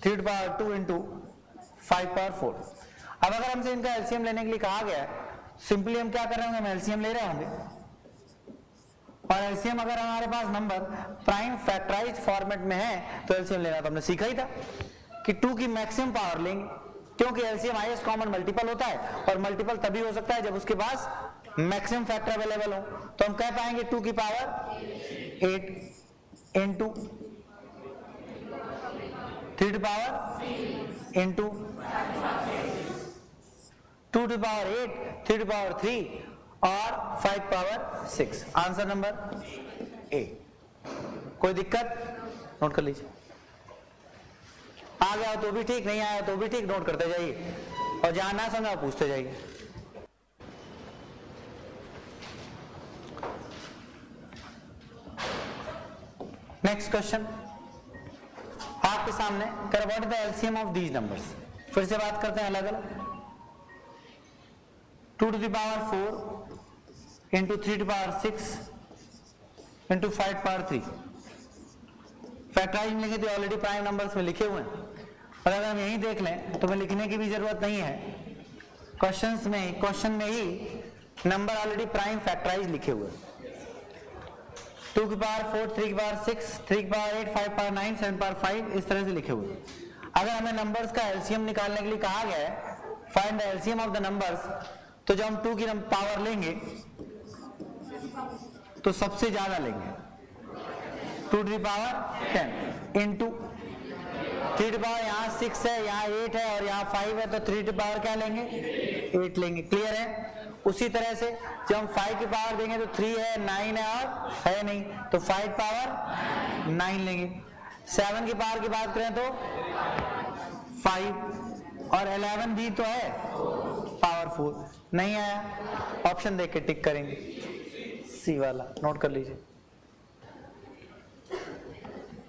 3 to power 2 into 5 power 4। अब अगर हमसे इनका एलसीएम लेने के लिए कहा गया है, सिंपली हम क्या कर रहे होंगे, हम एलसीएम ले रहे होंगे, और एलसीएम अगर हमारे पास नंबर प्राइम फैक्टराइज फॉर्मेट में है तो एलसीएम लेना तो हमने सीखा ही था कि 2 की मैक्सिमम पावर लेंगे, क्योंकि एलसीएम हाईएस्ट कॉमन मल्टीपल होता है, और मल्टीपल तभी हो सकता है जब उसके पास मैक्सिमम फैक्टर अवेलेबल हो। तो हम कह पाएंगे 2 की power 8 into 3 to power into 2 to power 8, 3 to power 3 और 5 पावर 6। Answer number A. कोई दिक्कत? नोट कर लीजिए। आ गया तो भी ठीक, नहीं आया तो भी ठीक, नोट करते जाइए, और जहां ना समझा पूछते जाइए। नेक्स्ट क्वेश्चन आपके सामने, कर what is the LCM of these numbers. फिर से बात करते हैं अलग अलग। 2 to the power 4 into 3 to power 6 into 5 power 3। Factorize लिखे थे ऑलरेडी प्राइम नंबर्स में लिखे हुए हैं, और अगर हम यही देख लें तो हमें लिखने की भी जरूरत नहीं है, क्वेश्चन में ही नंबर ऑलरेडी प्राइम फैक्टराइज लिखे हुए हैं। 2 की पावर 4, 3 की पावर 6, 3 की पावर 8, 5 पावर 9, 7 पावर 5, इस तरह से लिखे हुए। अगर हमें नंबर्स का एलसीएम निकालने के लिए कहा गया है, find the LCM of the numbers, तो जब हम 2 की पावर लेंगे तो सबसे ज्यादा लेंगे 2 to the power 10 into 3 to power, यहाँ 6 है, यहाँ 8 है और यहाँ 5 है, तो 3 टू पावर क्या लेंगे, 8 लेंगे। क्लियर है? उसी तरह से जब हम 5 की पावर देंगे तो 3 है, 9 है और है नहीं, तो 5 पावर 9 लेंगे। 7 की पावर की बात करें तो 5, और 11 भी तो है पावर 4। नहीं आया, ऑप्शन देख के टिक करेंगे, सी वाला। नोट कर लीजिए।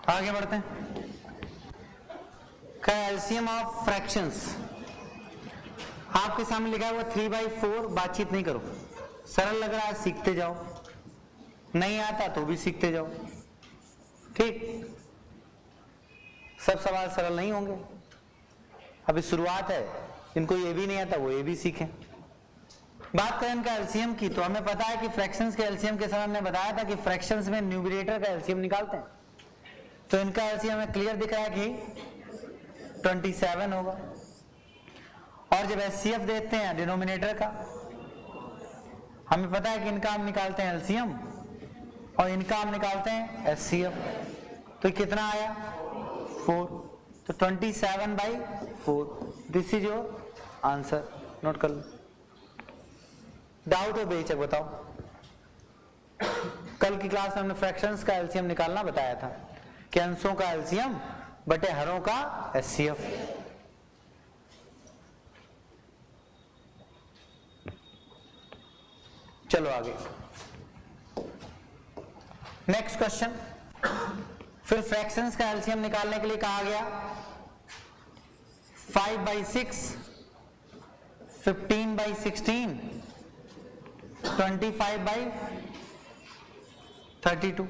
आगे बढ़ते हैं। एलसीएम ऑफ फ्रैक्शंस आपके सामने लिखा हुआ 3/4। बातचीत नहीं करो, सरल लग रहा है सीखते जाओ, नहीं आता तो भी सीखते जाओ, ठीक। सब सवाल सरल नहीं होंगे, अभी शुरुआत है, इनको ये भी नहीं आता वो ये भी सीखें। बात करें इनका एलसीएम की, तो हमें पता है कि फ्रैक्शंस के एलसीएम के समय हमने बताया था कि फ्रैक्शंस में न्यूमरेटर का एलसीएम निकालते हैं, तो इनका एलसीएम हमें क्लियर दिख रहा है कि 27 होगा। और जब एचसीएफ देते हैं डिनोमिनेटर का, हमें पता है कि इनका हम निकालते हैं एलसीएम और इनका हम निकालते हैं एचसीएफ, तो कितना आया 4, तो 27/4। This is your answer. Note कर लो। डाउट हो बेचक बताओ। कल की क्लास में हमने फ्रैक्शंस का एलसीएम निकालना बताया था कि अंशों का एलसीएम बटे हरों का एचसीएफ। चलो आगे, नेक्स्ट क्वेश्चन। फिर फ्रैक्शंस का एलसीएम निकालने के लिए कहा गया 5/6, 15/16, 25/32।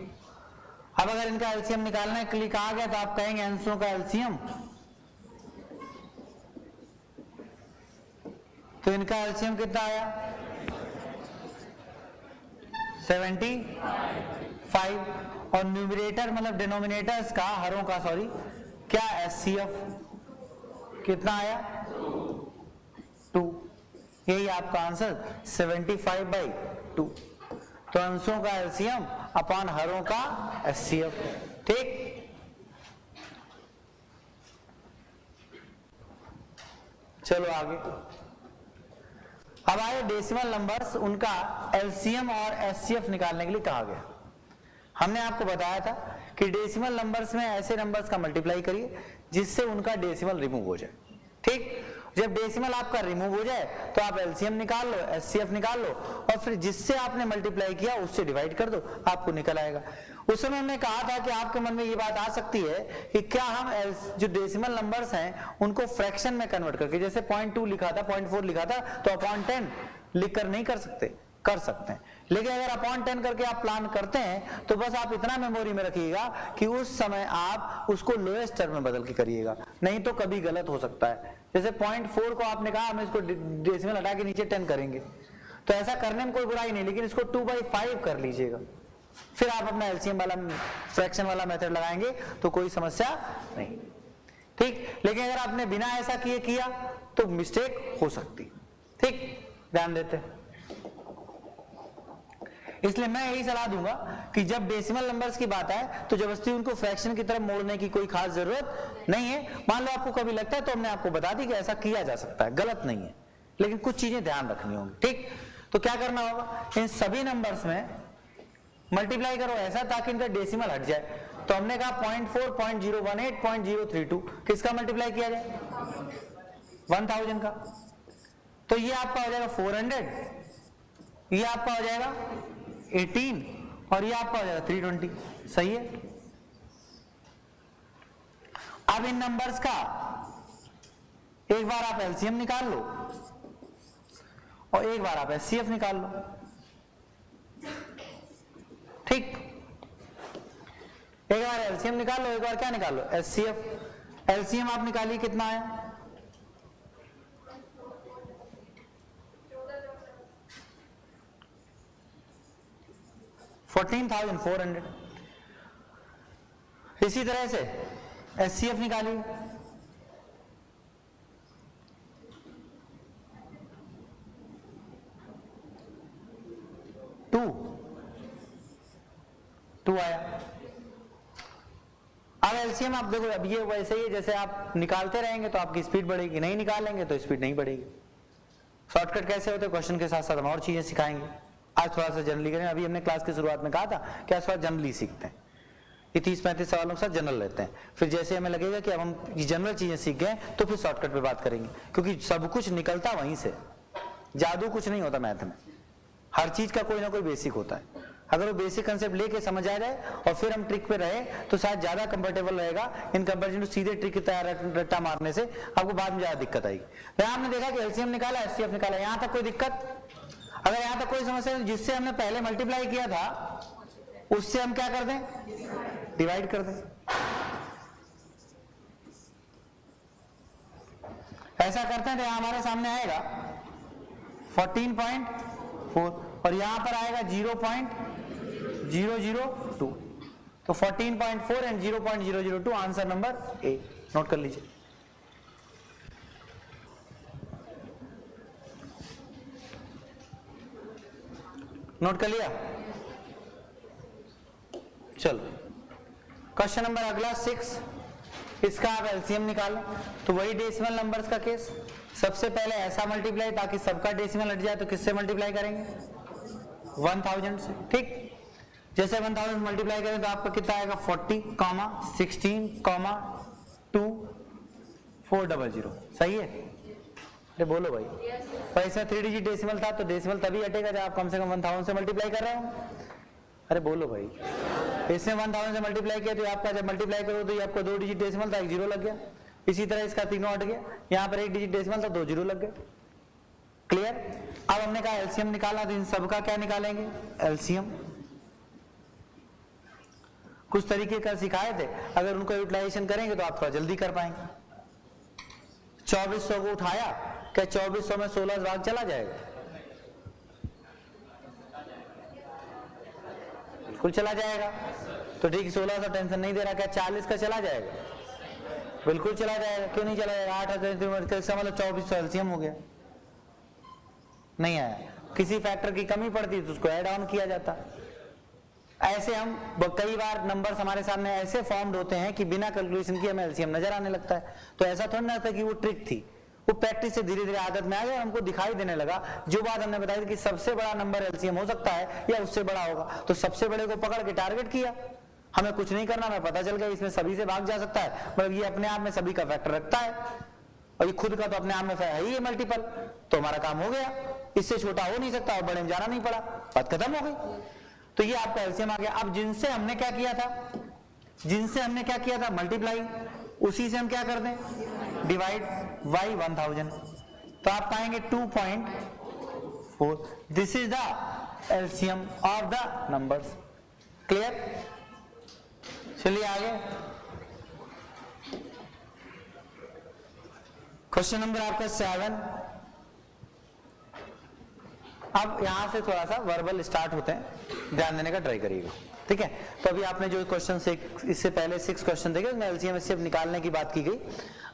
अब अगर इनका एलसीएम निकालने के लिए कहा गया तो आप कहेंगे अंशों का एलसीएम, तो इनका एलसीएम कितना आया 75, और न्यूमरेटर मतलब डिनोमिनेटर्स का, हरों का सॉरी, क्या एचसीएफ कितना आया 2। यही आपका आंसर 75/2। तो अंशों का एलसीएम अपॉन हरों का एचसीएफ, ठीक। चलो आगे। अब आए डेसिमल नंबर्स, उनका एलसीएम और एचसीएफ निकालने के लिए कहा गया। हमने आपको बताया था कि डेसिमल नंबर्स में ऐसे नंबर्स का मल्टीप्लाई करिए जिससे उनका डेसिमल रिमूव हो जाए, ठीक। जब डेसिमल आपका रिमूव हो जाए तो आप एलसीएम निकाल लो, एचसीएफ निकाल लो, और फिर जिससे आपने मल्टीप्लाई किया उससे डिवाइड कर दो, आपको निकल आएगा। उस समय हमने कहा था कि आपके मन में ये बात आ सकती है कि क्या हम जो डेसिमल नंबर्स हैं उनको फ्रैक्शन में कन्वर्ट करके, जैसे 0.2 लिखा था, 0.4 लिखा था, तो अपॉन 10 लिख कर नहीं कर सकते, कर सकते हैं। लेकिन अगर अपॉन 10 करके आप प्लान करते हैं तो बस आप इतना मेमोरी में रखिएगा कि उस समय आप उसको लोएस्ट टर्म में बदल के करिएगा, नहीं तो कभी गलत हो सकता है। जैसे 0.4 को आपने कहा हम इसको डेसिमल हटा के नीचे 10 करेंगे, तो ऐसा करने में कोई बुराई नहीं, लेकिन इसको 2/5 कर लीजिएगा, फिर आप अपना एलसीएम वाला फ्रैक्शन वाला मेथड लगाएंगे तो कोई समस्या नहीं, ठीक। लेकिन अगर आपने बिना ऐसा किए किया तो मिस्टेक हो सकती, ठीक, ध्यान देते हैं। इसलिए मैं यही सलाह दूंगा कि जब डेसिमल नंबर्स की बात आए तो जबरदस्ती उनको फ्रैक्शन की तरफ मोड़ने की कोई खास जरूरत नहीं है। मान लो आपको कभी लगता है तो हमने आपको बता दी कि ऐसा किया जा सकता है, गलत नहीं है, लेकिन कुछ चीजें ध्यान रखनी होंगी, ठीक। तो क्या करना होगा, इन सभी नंबर्स में मल्टीप्लाई करो ऐसा ताकि इनका डेसिमल हट जाए। तो हमने कहा 0.4, 0.018, 0.032, किसका मल्टीप्लाई किया जाए, 1000 का। तो ये आपका हो जाएगा 400, ये आपका हो जाएगा 18 और ये आपका हो जाएगा 320, सही है। अब इन नंबर्स का एक बार आप एलसीएम निकाल लो और एक बार आप एचसीएफ निकाल लो, ठीक। एक बार एलसीएम निकाल लो, एक बार क्या निकाल लो, एचसीएफ। एलसीएम आप निकालिए, कितना है, 14,400। इसी तरह से एचसीएफ निकालिए, टू आया। अब एलसीएम आप देखो, अब ये वैसे ही जैसे आप निकालते रहेंगे तो आपकी स्पीड बढ़ेगी, नहीं निकालेंगे तो स्पीड नहीं बढ़ेगी। शॉर्टकट कैसे होते हैं, क्वेश्चन के साथ साथ हम और चीजें सिखाएंगे। आज थोड़ा सा जनरली करें, अभी हमने क्लास की शुरुआत में कहा था कि आज थोड़ा जनरली सीखते हैं, ये 30-35 सवालों के साथ जनरल लेते हैं, फिर जैसे हमें लगेगा कि अब हम ये जनरल चीजें सीख गए तो फिर शॉर्टकट पे बात करेंगे, क्योंकि सब कुछ निकलता वहीं से, जादू कुछ नहीं होता मैथ में, हर चीज का कोई ना कोई बेसिक होता है। अगर वो बेसिक कंसेप्ट लेके समझ आ जाए और फिर हम ट्रिक पे रहे तो शायद ज्यादा कंफर्टेबल रहेगा इन कंपैरिजन टू सीधे ट्रिक की तरह रट्टा मारने से, आपको बाद में ज्यादा दिक्कत आएगी। तो आपने देखा कि एलसीएम निकाला, एचसीएफ निकाला, यहां तक कोई दिक्कत? अगर यहां तक कोई समस्या नहीं, जिससे हमने पहले मल्टीप्लाई किया था उससे हम क्या कर दें, डिवाइड कर दें। ऐसा करते हैं तो यहां हमारे सामने आएगा 14.4 और यहां पर आएगा 0.002, तो 14.4 and 0.002 answer number A, note कर लीजिए। नोट कर लिया, चलो क्वेश्चन नंबर अगला 6, इसका आप एलसीएम निकालो। तो वही डेसिमल नंबर्स का केस, सबसे पहले ऐसा मल्टीप्लाई ताकि सबका डेसिमल हट जाए, तो किससे मल्टीप्लाई करेंगे, 1000 से, ठीक। जैसे 1000 मल्टीप्लाई करें तो आपका कितना आएगा, 40, 16, 2, 400, सही है। अरे बोलो भाई, पर इसमें 3 डिजिट डेसिमल था तो डेसिमल तभी हटेगा जब आप कम से कम 1000 से मल्टीप्लाई कर रहे हो। अरे बोलो भाई, इसमें 1000 से मल्टीप्लाई किया तो आपका जब मल्टीप्लाई करो तो ये आपको 2 डिजिट डेसिमल था, 1 जीरो लग गया। इसी तरह इसका तीनों हट गया, यहाँ पर 1 डिजिट डेसिमल था, 2 जीरो लग गए, क्लियर। अब हमने कहा एलसीएम निकालना, तो इन सबका क्या निकालेंगे, एलसीएम। कुछ तरीके का सिखाए थे, अगर उनको यूटिलाइजेशन करेंगे तो आप थोड़ा जल्दी कर पाएंगे। 2400 को उठाया, क्या 2400 में 16 भाग चला जाएगा, बिल्कुल चला जाएगा। तो ठीक, 1600 टेंशन नहीं दे रहा, क्या 40 का चला जाएगा, बिल्कुल चला जाएगा। क्यों नहीं चला जाएगा, 8 इसका मतलब 2400 एलसीएम हो गया, नहीं आया। किसी फैक्टर की कमी पड़ती तो उसको ऐड ऑन किया जाता। ऐसे हम कई बार नंबर्स हमारे सामने ऐसे फॉर्म्ड होते हैं कि बिना कैलकुलेशन किए हमें एलसीएम नजर आने लगता है। तो ऐसा थोड़ा ना था कि वो ट्रिक थी, वो प्रैक्टिस से धीरे धीरे आदत में आ गया, हमको दिखाई देने लगा। जो बात हमने बताई कि सबसे बड़ा नंबर एलसीएम हो सकता है या उससे बड़ा होगा, तो सबसे बड़े को पकड़ के टारगेट किया, हमें कुछ नहीं करना, हमें पता चल गया इसमें सभी से भाग जा सकता है, मतलब ये अपने आप में सभी का फैक्टर रखता है और ये खुद का तो अपने आप में है ही मल्टीपल, तो हमारा काम हो गया। इससे छोटा हो नहीं सकता और बड़े में जाना नहीं पड़ा, बात खत्म हो गई। तो ये आपका एलसीएम आ गया। अब जिनसे हमने क्या किया था, मल्टीप्लाई, उसी से हम क्या कर दें, डिवाइड बाई 1000, तो आप पाएंगे 2.4। This is the LCM of the numbers, clear. चलिए आगे, क्वेश्चन नंबर आपका 7। अब यहां से थोड़ा सा वर्बल स्टार्ट होते हैं, ध्यान देने का ट्राई करिएगा, ठीक है। तो अभी आपने जो क्वेश्चन से इससे पहले 6 क्वेश्चन देखे उसमें एलसीएम एचसीएफ निकालने की बात की गई।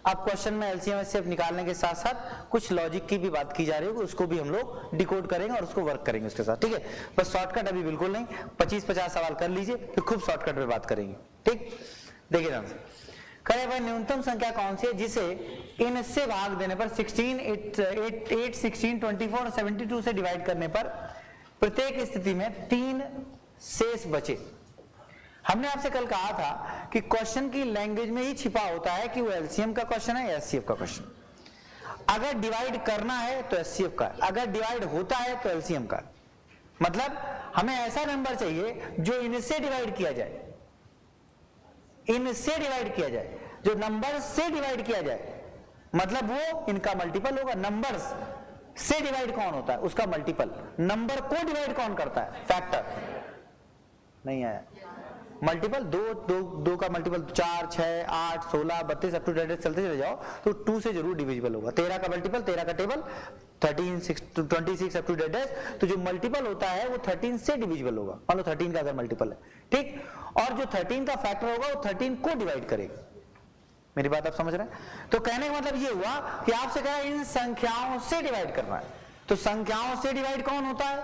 अब क्वेश्चन में एलसीएम एचसीएफ निकालने के साथ साथ कुछ लॉजिक की भी बात की जा रही है, उसको भी हम लोग डिकोड करेंगे और उसको वर्क करेंगे उसके साथ, ठीक है। बस शॉर्टकट अभी बिल्कुल नहीं, 25-50 सवाल कर लीजिए, फिर खूब शॉर्टकट पे बात करेंगे, ठीक। देखिए ध्यान से, करे वह न्यूनतम संख्या कौन सी है जिसे इनसे भाग देने पर 16, 8, 16, 24 और 72 से डिवाइड करने पर प्रत्येक स्थिति में 3 शेष बचे। हमने आपसे कल कहा था कि क्वेश्चन की लैंग्वेज में ही छिपा होता है कि वो एलसीएम का क्वेश्चन है या एचसीएफ का क्वेश्चन। अगर डिवाइड करना है तो एचसीएफ का, अगर डिवाइड होता है तो एलसीएम का। मतलब हमें ऐसा नंबर चाहिए जो इनसे डिवाइड किया जाए, इनसे डिवाइड किया जाए, जो नंबर से डिवाइड किया जाए, मतलब वो इनका मल्टीपल होगा। नंबर्स से डिवाइड कौन होता है? उसका मल्टीपल। नंबर को डिवाइड कौन करता है? फैक्टर। नहीं आया मल्टीपल, दो का मल्टीपल 4, 6, 8, 16, 32 अप टू डेट चलते चले जाओ तो 2 से जरूर डिविजिबल होगा। 13 का मल्टीपल, 13 का टेबल 13, 26 अप टू डेट, तो जो मल्टीपल होता है वो 13 से डिविजिबल होगा। मान लो 13 का अगर मल्टीपल है, ठीक, और जो 13 का फैक्टर होगा वो 13 को डिवाइड करेगा। मेरी बात आप समझ रहे हैं? तो कहने का मतलब ये हुआ कि आपसे कहा इन संख्याओं से डिवाइड करना है, तो संख्याओं से डिवाइड कौन होता है?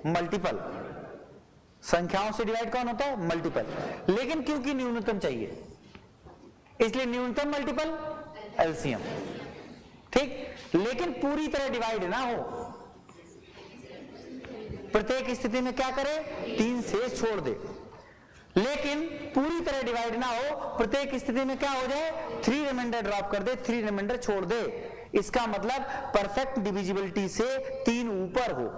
मल्टीपल। संख्याओं से डिवाइड कौन होता है? मल्टीपल। लेकिन क्योंकि न्यूनतम चाहिए इसलिए न्यूनतम मल्टीपल एलसीएम, ठीक। लेकिन पूरी तरह डिवाइड ना हो, प्रत्येक स्थिति में क्या करे? 3 से छोड़ दे। लेकिन पूरी तरह डिवाइड ना हो, प्रत्येक स्थिति में क्या हो जाए? 3 रिमाइंडर ड्रॉप कर दे, 3 रिमाइंडर छोड़ दे। इसका मतलब परफेक्ट डिविजिबिलिटी से 3 ऊपर हो।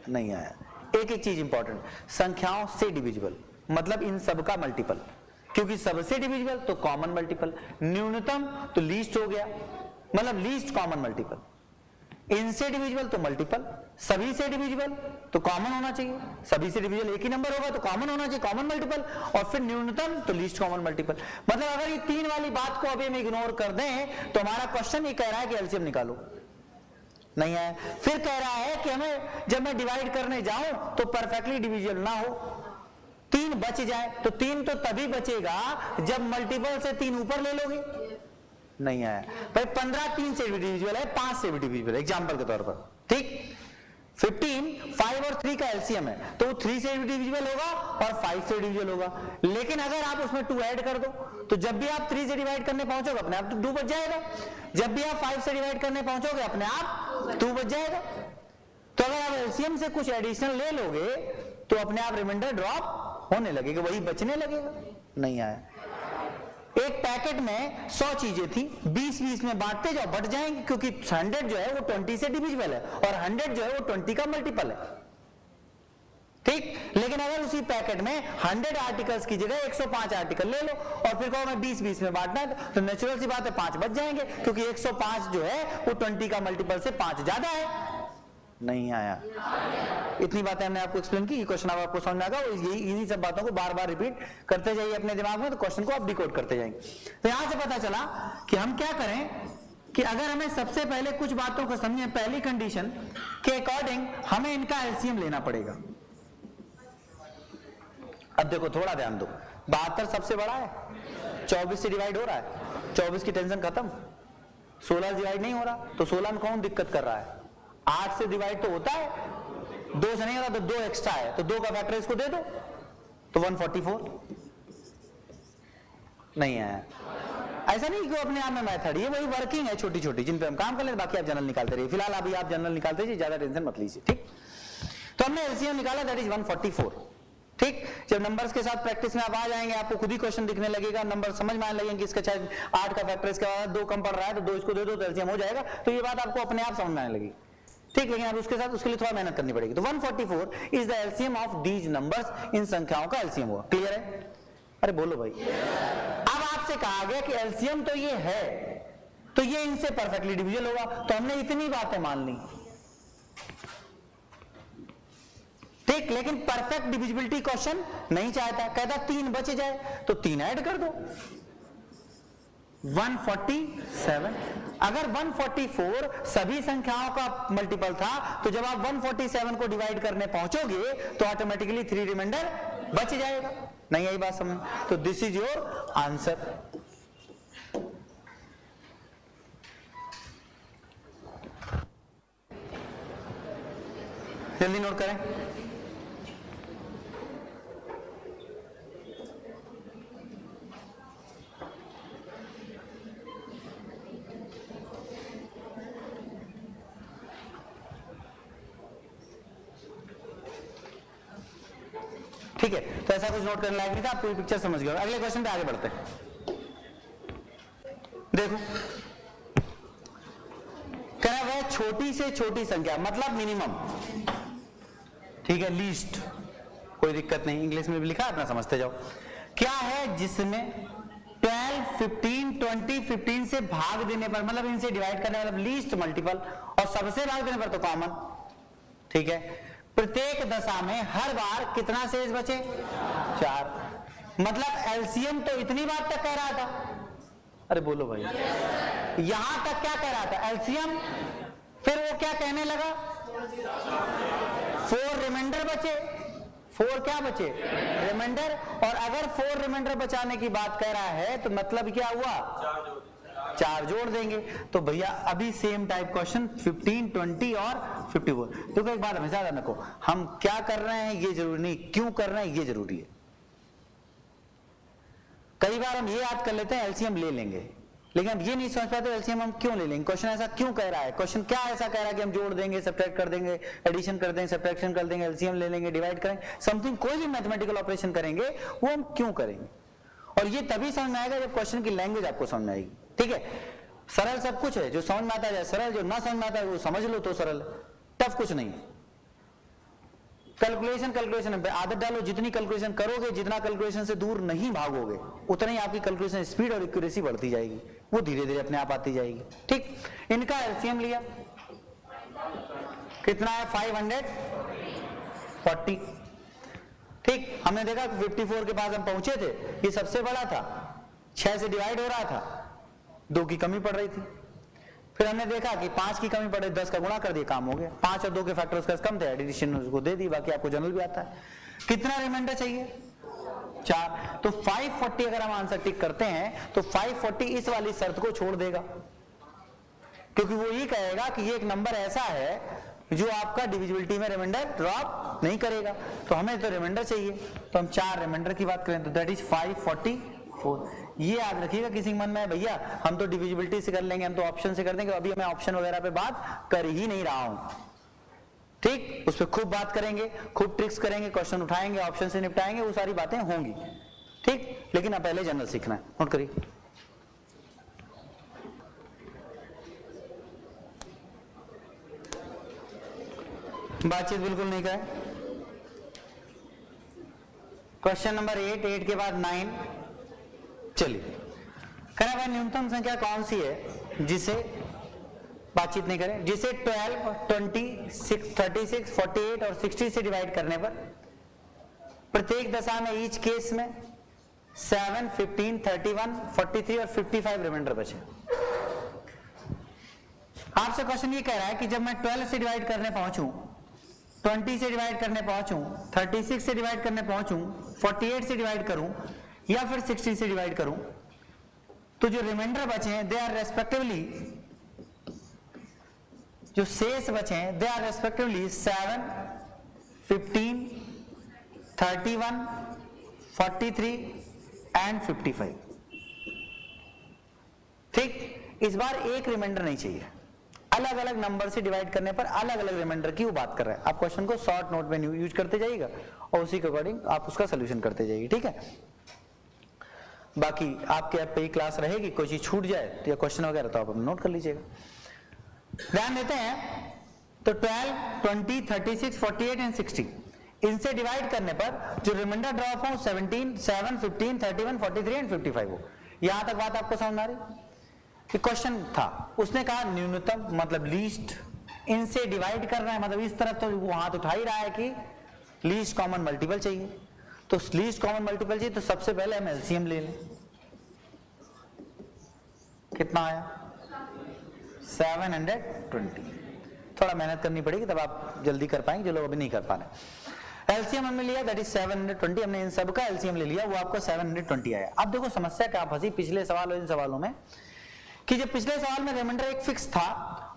नहीं आया। एक एक चीज इंपॉर्टेंट, संख्याओं से डिविजिबल मतलब इन सब का मल्टीपल, क्योंकि सबसे डिविजिबल तो कॉमन मल्टीपल, न्यूनतम तो लीस्ट हो गया, मतलब लीस्ट कॉमन मल्टीपल। इनसे डिविजिबल तो मल्टीपल, सभी से डिविजिबल तो कॉमन होना चाहिए, सभी से डिविजिबल एक ही नंबर होगा तो कॉमन होना चाहिए, कॉमन मल्टीपल, और फिर न्यूनतम तो लीस्ट कॉमन मल्टीपल। मतलब अगर ये 3 वाली बात को अभी हम इग्नोर कर दें तो हमारा क्वेश्चन ये कह रहा है कि एलसीएम निकालो। नहीं है। फिर कह रहा है कि हमें जब मैं डिवाइड करने जाऊं तो परफेक्टली डिविजिबल ना हो, 3 बच जाए, तो 3 तो तभी बचेगा जब मल्टीपल से 3 ऊपर ले लोगे। नहीं आया भाई। 15 3 से भी डिविजिबल है, 5 से भी डिविजिबल है, एग्जांपल के तौर पर, ठीक। 15 5 और 3 का एलसीएम है तो 3 से भी डिविजिबल होगा और 5 से डिविजिबल होगा। लेकिन अगर आप उसमें 2 ऐड कर दो तो जब भी आप 3 से डिवाइड करने पहुंचोगे अपने आप 2 बच जाएगा, जब भी आप 5 से डिवाइड करने पहुंचोगे अपने आप 2 बच जाएगा। तो अगर आप एलसीएम से कुछ एडिशनल ले लोगे तो अपने आप रिमाइंडर ड्रॉप होने लगेगा, वही बचने लगेगा। नहीं आया। एक पैकेट में 100 चीजें थी, 20-20 में बांटते जाओ, बढ़ जाएंगे, क्योंकि 100 जो है वो 20 से डिविजिबल है और 100 जो है वो 20 का मल्टीपल है, ठीक। लेकिन अगर उसी पैकेट में 100 आर्टिकल्स की जगह 105 आर्टिकल ले लो और फिर कहो मैं 20-20 में बांटना है तो नेचुरल सी बात है 5 बच जाएंगे, क्योंकि 105 जो है वो 20 का मल्टीपल से 5 ज्यादा है। नहीं आया। इतनी बातें हमने आपको एक्सप्लेन की, क्वेश्चन अब आपको समझ में आएगा। इन्हीं सब बातों को बार बार रिपीट करते जाइए अपने दिमाग में, तो क्वेश्चन को आप डिकोड करते जाएंगे। तो यहां से पता चला कि हम क्या करें कि अगर हमें सबसे पहले कुछ बातों को समझें, पहली कंडीशन के अकॉर्डिंग हमें इनका एलसीएम लेना पड़ेगा। अब देखो थोड़ा ध्यान दो, 72 सबसे बड़ा है, 24 से डिवाइड हो रहा है, 24 की टेंशन खत्म, 16 डिवाइड नहीं हो रहा तो 16 में कौन दिक्कत कर रहा है? 8 से डिवाइड तो होता है, 2 से नहीं हो रहा तो 2 एक्स्ट्रा है, तो 2 का फैक्टर इसको दे दो तो 144। नहीं आया। ऐसा नहीं कि अपने आप में मेथड, ये वही वर्किंग है छोटी छोटी जिन पे हम काम कर लेते, बाकी आप जनरल निकालते रहिए। फिलहाल अभी आप जनरल निकालते रहिए, ज्यादा टेंशन मत लीजिए, ठीक। तो हमने एलसीएम निकाला, दैट इज 144, ठीक। जब नंबर्स के साथ प्रैक्टिस में आप आ जाएंगे आपको खुद ही क्वेश्चन दिखने लगेगा, नंबर समझ में आने लगेंगे, इसका चाहे 8 का फैक्टर इसके बाद 2 कम पड़ रहा है तो 2 इसको दे दो तो एलसीएम हो जाएगा। तो ये बात आपको अपने आप समझ में आने लगेगी, ठीक। लेकिन अब उसके साथ उसके लिए थोड़ा मेहनत करनी पड़ेगी। तो 144 is the LCM of these numbers, इन संख्याओं का एलसीएम हुआ। क्लियर है? अरे बोलो भाई। अब आपसे कहा गया कि एलसीएम तो ये है, तो ये इनसे परफेक्टली डिविजिबल होगा, तो हमने इतनी बातें मान ली, ठीक। लेकिन परफेक्ट डिविजिबिलिटी क्वेश्चन नहीं चाहता, कहता 3 बच जाए तो 3 ऐड कर दो, 147। अगर 144 सभी संख्याओं का मल्टीपल था तो जब आप 147 को डिवाइड करने पहुंचोगे तो ऑटोमेटिकली 3 रिमाइंडर बच जाएगा। नहीं आई बात समझ? तो दिस इज योर आंसर। जल्दी नोट करें। ठीक है, तो ऐसा कुछ नोट करने लायक नहीं था, आप पूरी पिक्चर समझ गए। अगले क्वेश्चन पे आगे बढ़ते हैं। देखो कह रहा है छोटी से छोटी संख्या मतलब मिनिमम, ठीक है, लीस्ट, कोई दिक्कत नहीं, इंग्लिश में भी लिखा, अपना समझते जाओ। क्या है जिसमें 12, 15, 20, 15 से भाग देने पर, मतलब इनसे डिवाइड करने मतलब लीस्ट मल्टीपल, और सबसे भाग देने पर तो कॉमन, ठीक है, प्रत्येक दशा में हर बार कितना शेष बचे? 4। मतलब एलसीएम तो इतनी बात तक कह रहा था, अरे बोलो भाई, यहां तक क्या कह रहा था? एलसीएम। फिर वो क्या कहने लगा? 4 रिमाइंडर बचे, 4 क्या बचे? रिमाइंडर। और अगर 4 रिमाइंडर बचाने की बात कह रहा है तो मतलब क्या हुआ? 4 जोड़ देंगे। तो भैया अभी सेम टाइप क्वेश्चन 15, 20 और 54। तो एक बात हमेशा याद रखो, हम क्या कर रहे हैं ये जरूरी नहीं, क्यों कर रहे हैं ये जरूरी है। कई बार हम ये याद कर लेते हैं एलसीएम ले लेंगे, लेकिन हम ये नहीं समझ पाते एलसीएम हम क्यों ले लेंगे। क्वेश्चन ऐसा क्यों कह रहा है? क्वेश्चन क्या ऐसा कह रहा है कि हम जोड़ देंगे, सब्ट्रैक्ट कर देंगे, एडिशन कर देंगे, सब्ट्रैक्शन कर देंगे, एलसीएम ले लेंगे, डिवाइड करेंगे, समथिंग, कोई भी मैथमेटिकल ऑपरेशन करेंगे वो हम क्यों करेंगे? और ये तभी समझ में आएगा जब क्वेश्चन की लैंग्वेज आपको समझ में आएगी। ठीक है, सरल सब कुछ है, जो समझ में आता है सरल, जो ना समझ में आता है वो समझ लो तो सरल, टफ कुछ नहीं है। कैलकुलेशन है, आदत डालो, जितनी कैलकुलेशन करोगे, जितना कैलकुलेशन से दूर नहीं भागोगे, उतना ही आपकी कैलकुलेशन स्पीड और एक्यूरेसी बढ़ती जाएगी, वो धीरे धीरे अपने आप आती जाएगी। ठीक, इनका एलसीएम लिया, कितना है? 540। ठीक, हमने देखा 54 के पास हम पहुंचे थे, ये सबसे बड़ा था, 6 से डिवाइड हो रहा था, 2 की कमी पड़ रही थी। फिर हमने देखा कि 5 की कमी पड़े, 10 का गुणा कर दिया, काम हो गया। 5 और 2 के फैक्टर उसका कम थे, एडिशन उसको दे दी, बाकी आपको जनरल भी आता है। कितना रिमाइंडर चाहिए? 4। तो 540 अगर हम आंसर टिक करते हैं तो 540 इस वाली शर्त को छोड़ देगा, क्योंकि वो ये कहेगा कि ये एक नंबर ऐसा है जो आपका डिविजिबिलिटी में रिमाइंडर ड्रॉप नहीं करेगा। तो हमें तो रिमाइंडर चाहिए, तो हम 4 रिमाइंडर की बात करें तो दैट इज 544। ये याद रखिएगा, किसी के मन में भैया हम तो डिविजिबिलिटी से कर लेंगे, हम तो ऑप्शन से कर देंगे, अभी मैं ऑप्शन वगैरह पे बात कर ही नहीं रहा हूं। ठीक, उस पर खूब बात करेंगे, खूब ट्रिक्स करेंगे, क्वेश्चन उठाएंगे, ऑप्शन से निपटाएंगे, वो सारी बातें होंगी। ठीक, लेकिन अब पहले जनरल सीखना है। नोट करिए, बातचीत बिल्कुल नहीं करें। क्वेश्चन नंबर 8 के बाद 9। चलिए, कहना भाई न्यूनतम संख्या कौन सी है जिसे बातचीत नहीं करें, जिसे 12, 20, 36, 48 और 60 से डिवाइड करने पर प्रत्येक दशा में ईच केस में 7, 15, 31, 43 और 55 रिमाइंडर बचे। आपसे क्वेश्चन ये कह रहा है कि जब मैं 12 से डिवाइड करने पहुंचूं, 20 से डिवाइड करने पहुंचूं, 36 से डिवाइड करने पहुंचूं, 48 से डिवाइड करूं या फिर 60 से डिवाइड करूं, तो जो रिमाइंडर बचे हैं दे आर रेस्पेक्टिवली, जो शेष बचे हैं दे आर रेस्पेक्टिवली 7, 15, 31, 43 एंड 55। ठीक, इस बार एक रिमाइंडर नहीं चाहिए, अलग अलग नंबर से डिवाइड करने पर अलग अलग रिमाइंडर की वो बात कर रहा है। आप क्वेश्चन को शॉर्ट नोट में यूज करते जाइएगा और उसी के अकॉर्डिंग आप उसका सोल्यूशन करते जाइए। ठीक है, बाकी आपके ऐप पे ही क्लास रहेगी, कोई चीज छूट जाए या क्वेश्चन वगैरह तो आप नोट कर लीजिएगा। ध्यान देते हैं तो 12, 20, 36, 48 एंड 60 इनसे डिवाइड करने पर जो रिमाइंडर ड्रॉप हो 17, 7, 15, 31, 43 एंड 55 हो। यहां तक बात आपको समझ आ रही? कि क्वेश्चन था, उसने कहा न्यूनतम मतलब लीस्ट, इनसे डिवाइड कर रहा है मतलब इस तरफ तो वो हाथ उठा ही रहा है कि लीस्ट कॉमन मल्टीपल चाहिए। तो लीस्ट कॉमन मल्टीपल चाहिए तो सबसे पहले हम एलसीएम ले लें। कितना आया 720। थोड़ा मेहनत करनी पड़ेगी तब आप जल्दी कर पाएंगे, जो लोग अभी नहीं कर पा रहे। एलसीएम हमने लिया दैट इज 720, हमने इन सब का एलसीएम ले लिया, वो आपको 720 आया। अब देखो समस्या क्या फंसी पिछले सवाल और इन सवालों में, कि जब पिछले सवाल में रिमाइंडर एक फिक्स था,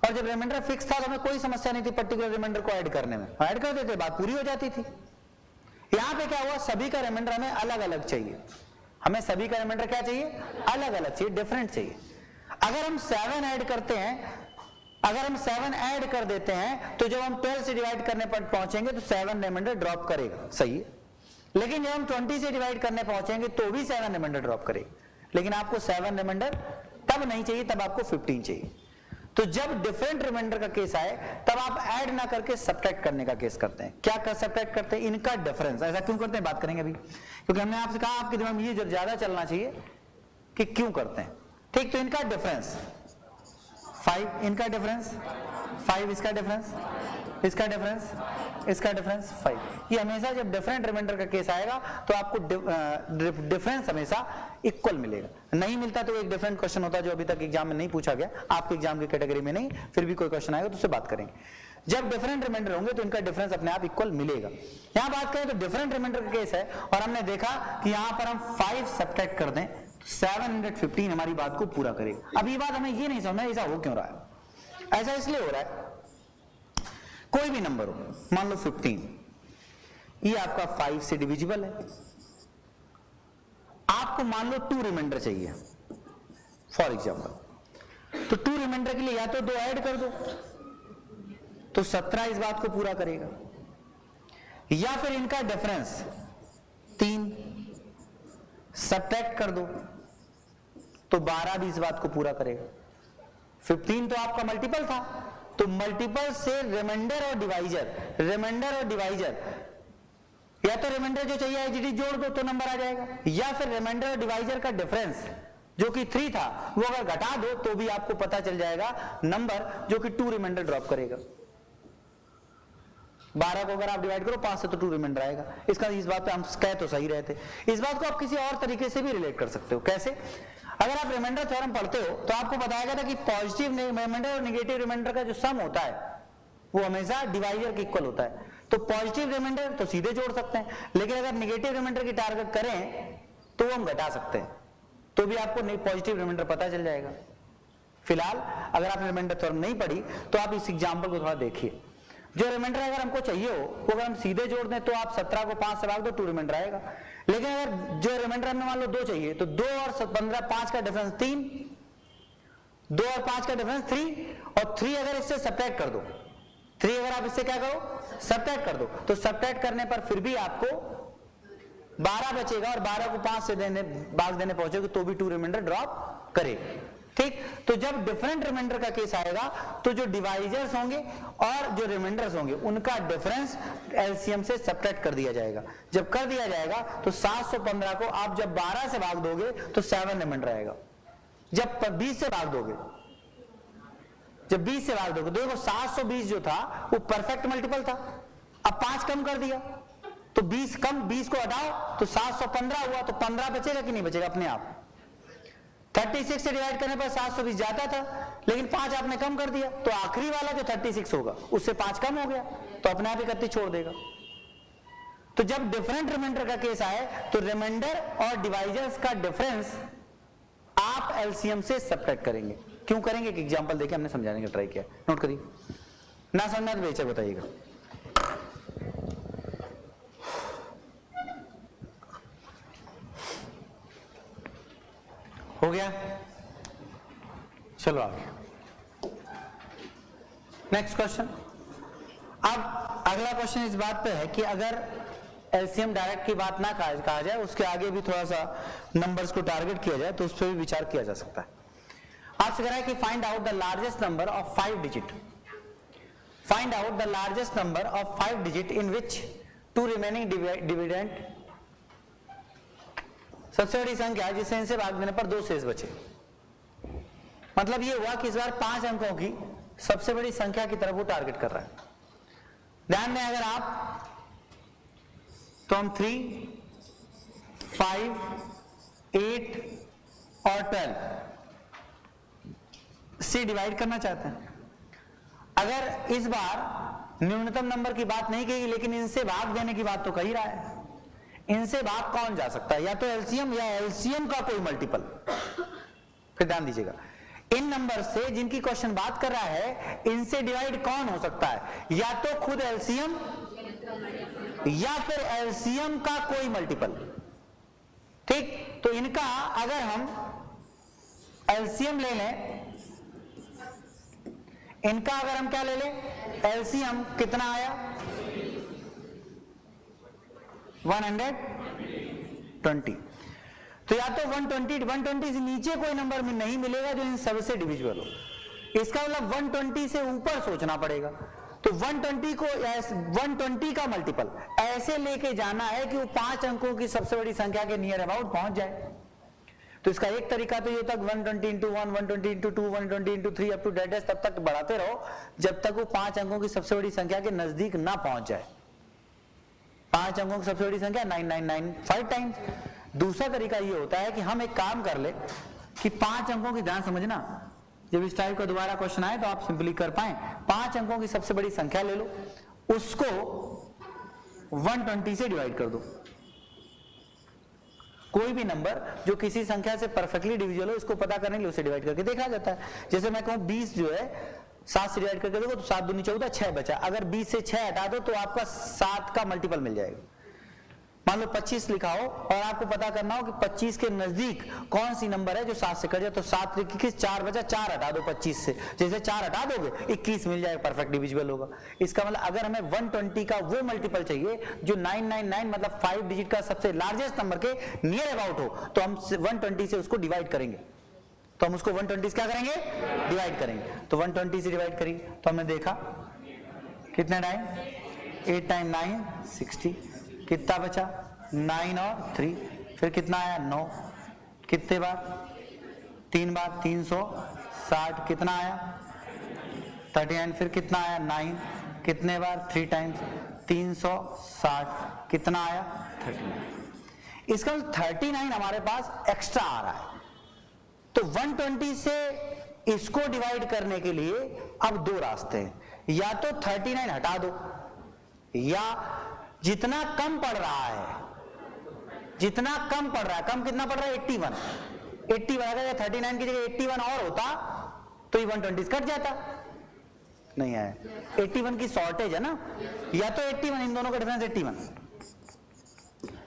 और जब रिमाइंडर फिक्स था तो हमें कोई समस्या नहीं थी पर्टिकुलर रिमाइंडर को ऐड करने में, ऐड कर देते बात पूरी हो जाती थी। यहां पे क्या हुआ, सभी का रिमाइंडर हमें अलग अलग चाहिए, हमें सभी का रिमाइंडर क्या चाहिए, अलग अलग चाहिए, डिफरेंट चाहिए। अगर हम 7 ऐड करते हैं, अगर हम 7 ऐड कर देते हैं तो जब हम 12 से डिवाइड करने पर पहुंचेंगे तो 7 रिमाइंडर ड्रॉप करेगा, सही है। लेकिन जब हम 20 से डिवाइड करने पहुंचेंगे तो भी 7 रिमाइंडर ड्रॉप करेगा, लेकिन आपको 7 रिमाइंडर तब नहीं चाहिए, तब आपको 15 चाहिए। तो जब डिफरेंट रिमाइंडर का केस आए तब आप ऐड ना करके सब्ट्रैक्ट करने का केस करते हैं। क्या कर सब्ट्रैक्ट करते हैं, इनका डिफरेंस। ऐसा क्यों करते हैं बात करेंगे अभी, क्योंकि हमने आपसे कहा आपके दिमाग में ये ज्यादा चलना चाहिए कि क्यों करते हैं। ठीक, तो इनका डिफरेंस 5, इनका डिफरेंस 5, इसका डिफरेंस, इसका डिफरेंस, इसका डिफरेंस 5। ये हमेशा जब डिफरेंट रिमाइंडर का केस आएगा तो आपको डिफरेंस हमेशा इक्वल मिलेगा। नहीं मिलता तो एक डिफरेंट क्वेश्चन होता है जो अभी तक एग्जाम में नहीं पूछा गया, आपके एग्जाम की कैटेगरी में नहीं, फिर भी कोई क्वेश्चन आएगा तो उससे बात करेंगे। जब डिफरेंट रिमाइंडर होंगे तो इनका डिफरेंस अपने आप इक्वल मिलेगा। यहां बात करें तो डिफरेंट रिमाइंडर का केस है और हमने देखा कि यहां पर हम 5 सब्ट्रैक्ट कर दें, 715 हमारी बात को पूरा करेगा। अब ये बात हमें ये नहीं समझना ऐसा हो क्यों रहा है। ऐसा इसलिए हो रहा है, कोई भी नंबर हो, मान लो 15, ये आपका 5 से डिविजिबल है, आपको मान लो 2 रिमाइंडर चाहिए फॉर एग्जाम्पल, तो 2 रिमाइंडर के लिए या तो 2 ऐड कर दो तो 17 इस बात को पूरा करेगा, या फिर इनका डिफरेंस 3 सब्ट्रैक्ट कर दो तो 12 भी इस बात को पूरा करेगा। 15 तो आपका मल्टीपल था, तो मल्टीपल से रिमाइंडर और डिवाइजर, रिमाइंडर और डिवाइजर, या तो रिमाइंडर जो चाहिए एचडी जोड़ दो तो नंबर आ जाएगा, या फिर रिमाइंडर और डिवाइजर का डिफरेंस जो कि 3 था वो अगर घटा दो तो भी आपको पता चल जाएगा नंबर जो कि 2 रिमाइंडर ड्रॉप करेगा। 12 को अगर आप डिवाइड करो 5 से तो 2 रिमाइंडर आएगा। इसका इस बात पे हम कह तो सही रहते। इस बात को आप किसी और तरीके से भी रिलेट कर सकते हो। कैसे, अगर आप रिमाइंडर थ्योरम पढ़ते हो तो आपको बताया था कि पॉजिटिव रिमाइंडर और नेगेटिव रिमाइंडर का जो सम होता है वो हमेशा डिवाइजर के इक्वल होता है। तो पॉजिटिव रिमाइंडर तो सीधे जोड़ सकते हैं, लेकिन अगर नेगेटिव रिमाइंडर की टारगेट करें तो हम घटा सकते हैं, तो भी आपको पॉजिटिव रिमाइंडर पता चल जाएगा। फिलहाल अगर आपने रिमाइंडर थ्योरम नहीं पढ़ी तो आप इस एग्जाम्पल को थोड़ा देखिए। जो रिमाइंडर अगर हमको चाहिए हो वो अगर हम सीधे जोड़ दें तो आप 17 को 5 से भाग दो 2 रिमाइंडर आएगा। लेकिन अगर जो रिमाइंडर हमें मान लो 2 चाहिए तो 2 और 15, 5 का डिफरेंस 3, 2 और 5 का डिफरेंस 3, और 3 अगर इससे सब्ट्रैक्ट कर दो, 3 अगर आप इससे क्या करो सब्ट्रैक्ट कर दो, तो सब्ट्रैक्ट करने पर फिर भी आपको 12 बचेगा, और 12 को 5 से भाग देने पहुंचोगे तो भी 2 रिमाइंडर ड्रॉप करेगा। ठीक, तो जब डिफरेंट रिमाइंडर का केस आएगा तो जो डिवाइजर्स होंगे और जो रिमाइंडर्स होंगे उनका डिफरेंस एलसीएम से सब्ट्रैक्ट कर दिया जाएगा। जब कर दिया जाएगा तो 715 को आप जब 12 से भाग दोगे तो 7 रिमाइंडर आएगा। जब 20 से भाग दोगे, जब 20 से भाग दोगे, देखो 720 जो था वो परफेक्ट मल्टीपल था, अब 5 कम कर दिया तो 20 कम 20 को हटाओ तो 715 हुआ, तो 15 बचेगा कि नहीं बचेगा अपने आप। 36 से डिवाइड करने पर 720 जाता था, लेकिन 5 आपने कम कर दिया तो आखिरी वाला जो 36 होगा उससे 5 कम हो गया, तो अपने आप 31 छोड़ देगा। तो जब डिफरेंट रिमाइंडर का केस आए तो रिमाइंडर और डिवाइजर्स का डिफरेंस आप एलसीएम से सब्ट्रैक्ट करेंगे। क्यों करेंगे, एक एग्जांपल देके हमने समझाने का ट्राई किया, नोट करिए, ना समझना तो बेशक बताइएगा। हो गया, चलो आगे नेक्स्ट क्वेश्चन। अब अगला क्वेश्चन इस बात पे है कि अगर एलसीएम डायरेक्ट की बात ना कहा जाए, उसके आगे भी थोड़ा सा नंबर्स को टारगेट किया जाए तो उस पर भी विचार किया जा सकता है। आपसे कह रहा है कि find out the largest number of 5 digit, find out the largest number of 5 digit in which 2 remaining dividend, सबसे बड़ी संख्या जिसे इनसे भाग देने पर 2 शेष बचे। मतलब ये हुआ कि इस बार 5 अंकों की सबसे बड़ी संख्या की तरफ वो टारगेट कर रहा है। ध्यान दें, अगर आप तो हम 3, 5, 8 और 12 से डिवाइड करना चाहते हैं। अगर इस बार न्यूनतम नंबर की बात नहीं कही, लेकिन इनसे भाग देने की बात तो कही रहा है। इनसे भाग कौन जा सकता है? या तो एलसीएम या एलसीएम का कोई मल्टीपल। फिर ध्यान दीजिएगा, इन नंबर से जिनकी क्वेश्चन बात कर रहा है, इनसे डिवाइड कौन हो सकता है? या तो खुद एलसीएम या फिर एलसीएम का कोई मल्टीपल। ठीक, तो इनका अगर हम एलसीएम ले लें, इनका अगर हम क्या ले लें, एलसीएम कितना आया? 120। तो या तो 120 से नीचे कोई नंबर में नहीं मिलेगा जो इन सबसे डिविजिबल हो। इसका मतलब 120 से ऊपर सोचना पड़ेगा। तो 120 को 120 का मल्टीपल ऐसे लेके जाना है कि वो 5 अंकों की सबसे बड़ी संख्या के नियर अबाउट पहुंच जाए। तो इसका एक तरीका तो ये तक 120 into 1, 120 into 2, 120 into 3 up to date तब तक बढ़ाते रहो जब तक वो 5 अंकों की सबसे बड़ी संख्या के नजदीक ना पहुंच जाए। 5 अंकों की सबसे बड़ी संख्या 9995 टाइम्स। दूसरा तरीका ये होता है कि हम एक काम कर ले कि 5 अंकों की, ध्यान समझना, जब इस टाइप का दोबारा क्वेश्चन आए तो आप सिंपली कर पाए। 5 अंकों की सबसे बड़ी संख्या ले लो, उसको 120 से डिवाइड कर दो। कोई भी नंबर जो किसी संख्या से परफेक्टली डिविजिबल हो, इसको पता करने के लिए उसे डिवाइड करके देखा जाता है। जैसे मैं कहूं 20 जो है 7 से डिवाइड करके देखो तो 7 दूनी 14, 6 बचा। अगर 20 से 6 हटा दो तो आपका 7 का मल्टीपल मिल जाएगा। मान लो 25 लिखा हो और आपको पता करना हो कि 25 के नजदीक कौन सी नंबर है जो 7 से कट जाए, तो 7 21, 4 बचा, 4 हटा दो 25 से। जैसे 4 हटा दोगे 21 मिल जाएगा, परफेक्ट डिविजिबल होगा। इसका मतलब अगर हमें 120 का वो मल्टीपल चाहिए जो 999 मतलब 5 डिजिट का सबसे लार्जेस्ट नंबर के नियर अबाउट हो, तो हम 120 से उसको डिवाइड करेंगे। तो हम उसको 120 क्या करेंगे? डिवाइड करेंगे। तो 120 से डिवाइड करिए तो हमने देखा कितने टाइम, 8 टाइम 9 60, कितना बचा 9 और 3, फिर कितना आया 9, कितने बार 3 बार 360, कितना आया 39, फिर कितना आया 9, कितने बार 3 टाइम्स 360, कितना आया 39। इसका 39 हमारे पास एक्स्ट्रा आ रहा है। तो 120 से इसको डिवाइड करने के लिए अब 2 रास्ते हैं, या तो 39 हटा दो, या जितना कम पड़ रहा है, जितना कम पड़ रहा है, कम कितना पड़ रहा है 81 अगर 39 की जगह 81 और होता तो ये 120 कट जाता। नहीं है, 81 की शॉर्टेज है ना, या तो 81, इन दोनों का डिफरेंस 81,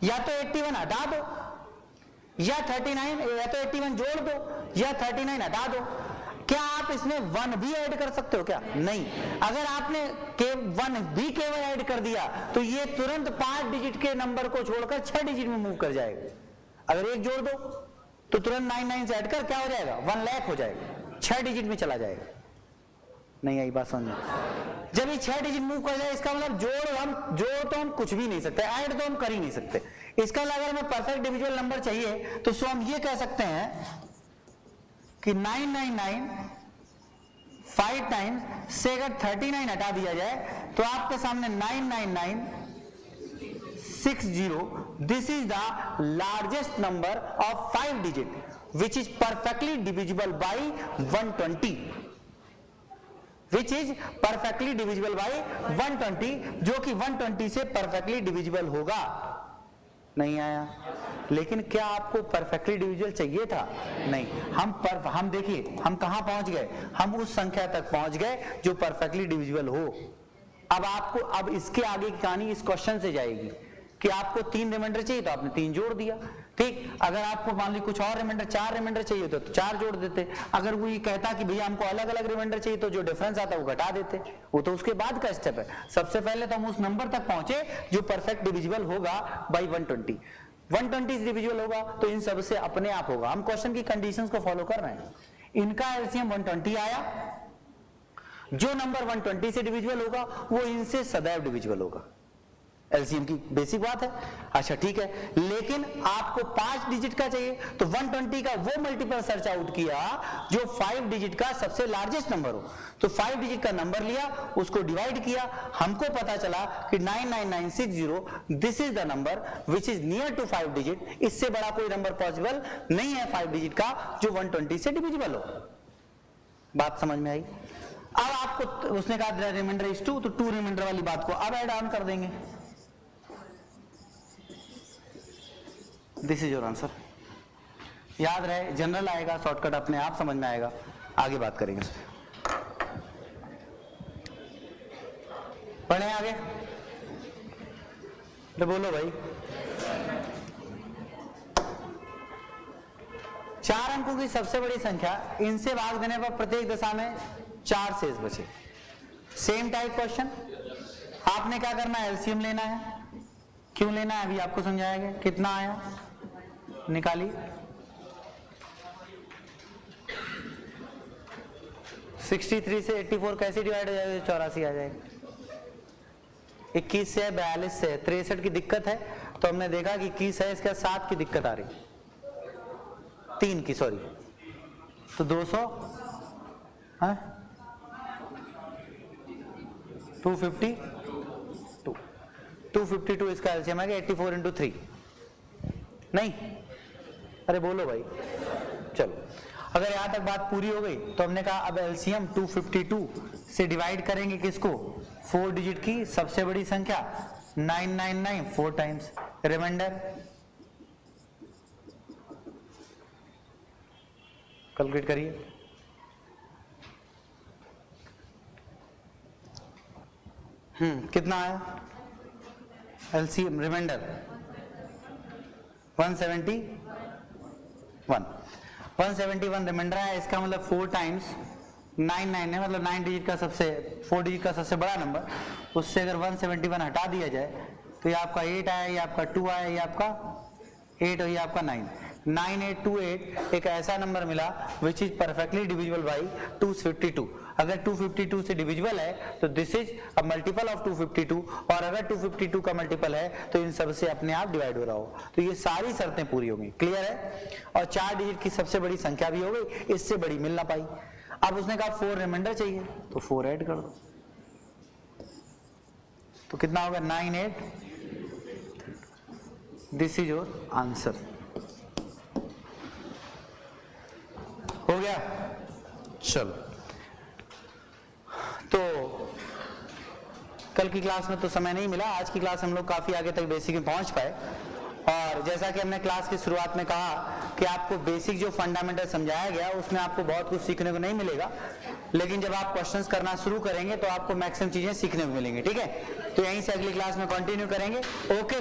या तो 81 हटा दो, या 39, या तो 81 जोड़ दो, या 39 हटा दो। क्या आप इसमें 1 भी ऐड कर सकते हो क्या? नहीं। अगर आपने 1 भी केवल ऐड कर दिया तो ये तुरंत 5 डिजिट के नंबर को छोड़कर 6 डिजिट में मूव कर जाएगा। अगर 1 जोड़ दो तो तुरंत 99 से हटकर क्या हो जाएगा, 1 लाख हो जाएगा, 6 डिजिट में चला जाएगा। नहीं आई बात समझ? जब ये 6 डिजिट मूव कर जाए, इसका मतलब जोड़ तो हम कुछ भी नहीं सकते, ऐड तो हम कर ही नहीं सकते। इसका अगर हमें परफेक्ट डिविजिबल नंबर चाहिए तो सो हम ये कह सकते हैं कि 999 5 टाइम्स से अगर 39 हटा दिया जाए तो आपके सामने 99960, this is the largest number of 5 digit which is perfectly divisible by 120, which is perfectly divisible by 120, जो कि 120 से परफेक्टली डिविजिबल होगा। नहीं आया? लेकिन क्या आपको परफेक्टली डिविजिबल चाहिए था? नहीं। हम देखिए हम कहां पहुंच गए, हम उस संख्या तक पहुंच गए जो परफेक्टली डिविजिबल हो। अब इसके आगे की कहानी इस क्वेश्चन से जाएगी कि आपको 3 रिमाइंडर चाहिए तो आपने 3 जोड़ दिया। ठीक, अगर आपको मान ली कुछ और रिमाइंडर 4 रिमाइंडर चाहिए तो 4 जोड़ देते। अगर वो ये कहता कि भैया हमको अलग अलग रिमाइंडर चाहिए तो जो डिफरेंस आता वो घटा देते। वो तो उसके बाद का स्टेप है। सबसे पहले तो हम उस नंबर तक पहुंचे जो परफेक्ट डिविजिबल होगा बाई 120। 120 डिविजिबल होगा तो इन सब से अपने आप होगा। हम क्वेश्चन की कंडीशंस को फॉलो कर रहे हैं। इनका एलसीएम 120 आया, जो नंबर 120 से डिविजिबल होगा वो इनसे सदैव डिविजिबल होगा। एलसीएम की बेसिक बात है। अच्छा ठीक है, लेकिन आपको 5 डिजिट का चाहिए तो 120 का वो मल्टीपल सर्च आउट किया जो 5 डिजिट का सबसे लार्जेस्ट नंबर हो। तो 5 डिजिट का नंबर लिया, उसको डिवाइड किया, हमको पता चला कि 99960, this is the number which is near to 5 digit. इससे बड़ा कोई नंबर पॉसिबल नहीं है 5 डिजिट का जो 120 से डिविजिबल हो। बात समझ में आई? अब आपको उसने कहा रिमाइंडर इज 2, तो 2 रिमाइंडर वाली बात को अब ऐड ऑन कर देंगे। This is your answer. याद रहे, जनरल आएगा, शॉर्टकट अपने आप समझ में आएगा, आगे बात करेंगे इस पर। पढ़े आगे तो बोलो भाई। 4 अंकों की सबसे बड़ी संख्या, इनसे भाग देने पर प्रत्येक दशा में 4 शेष बचे। सेम टाइप क्वेश्चन, आपने क्या करना है, एलसीएम लेना है। क्यों लेना है अभी आपको समझाया गया। कितना आया निकालिए, 63 से 84 कैसे डिवाइड हो जाएगा, 84 आ जाएगा। 21 से 42 से 63 की दिक्कत है, तो हमने देखा कि 21 है, इसके 7 की दिक्कत आ रही, 3 की सॉरी, तो 200 है 252 इसका एलसीएम है 84 इंटू 3 नहीं, अरे बोलो भाई। चलो अगर यहां तक बात पूरी हो गई तो हमने कहा अब एलसीएम 252 से डिवाइड करेंगे किसको, 4 डिजिट की सबसे बड़ी संख्या 999 4 टाइम्स, रिमाइंडर कैलकुलेट करिए। कितना आया एलसीएम रिमाइंडर 171 रिमाइंडर है, इसका मतलब 4 टाइम्स 99 है, मतलब 9 डिजिट का सबसे 4 डिजिट का सबसे बड़ा नंबर, उससे अगर 171 हटा दिया जाए तो ये आपका 8 आया, ये आपका 2 आया, ये आपका 8 और ये आपका 9, 9828 एक ऐसा नंबर मिला which is perfectly divisible by 252। अगर 252 से डिविजिबल है तो this is a multiple of 252, और अगर 252 का मल्टीपल है तो इन सब से अपने आप डिवाइड हो रहा हो। तो ये सारी शर्तें पूरी हो गई, क्लियर है। और 4 डिजिट की सबसे बड़ी संख्या भी हो गई, इससे बड़ी मिल ना पाई। अब उसने कहा 4 रिमाइंडर चाहिए, तो 4 ऐड कर दो, तो कितना होगा 98। This is your answer. हो गया। चलो तो कल की क्लास में तो समय नहीं मिला, आज की क्लास हम लोग काफी आगे तक बेसिक में पहुंच पाए। और जैसा कि हमने क्लास की शुरुआत में कहा कि आपको बेसिक जो फंडामेंटल समझाया गया उसमें आपको बहुत कुछ सीखने को नहीं मिलेगा, लेकिन जब आप क्वेश्चंस करना शुरू करेंगे तो आपको मैक्सिमम चीजें सीखने को मिलेंगी। ठीक है, तो यहीं से अगली क्लास में कंटिन्यू करेंगे। ओके,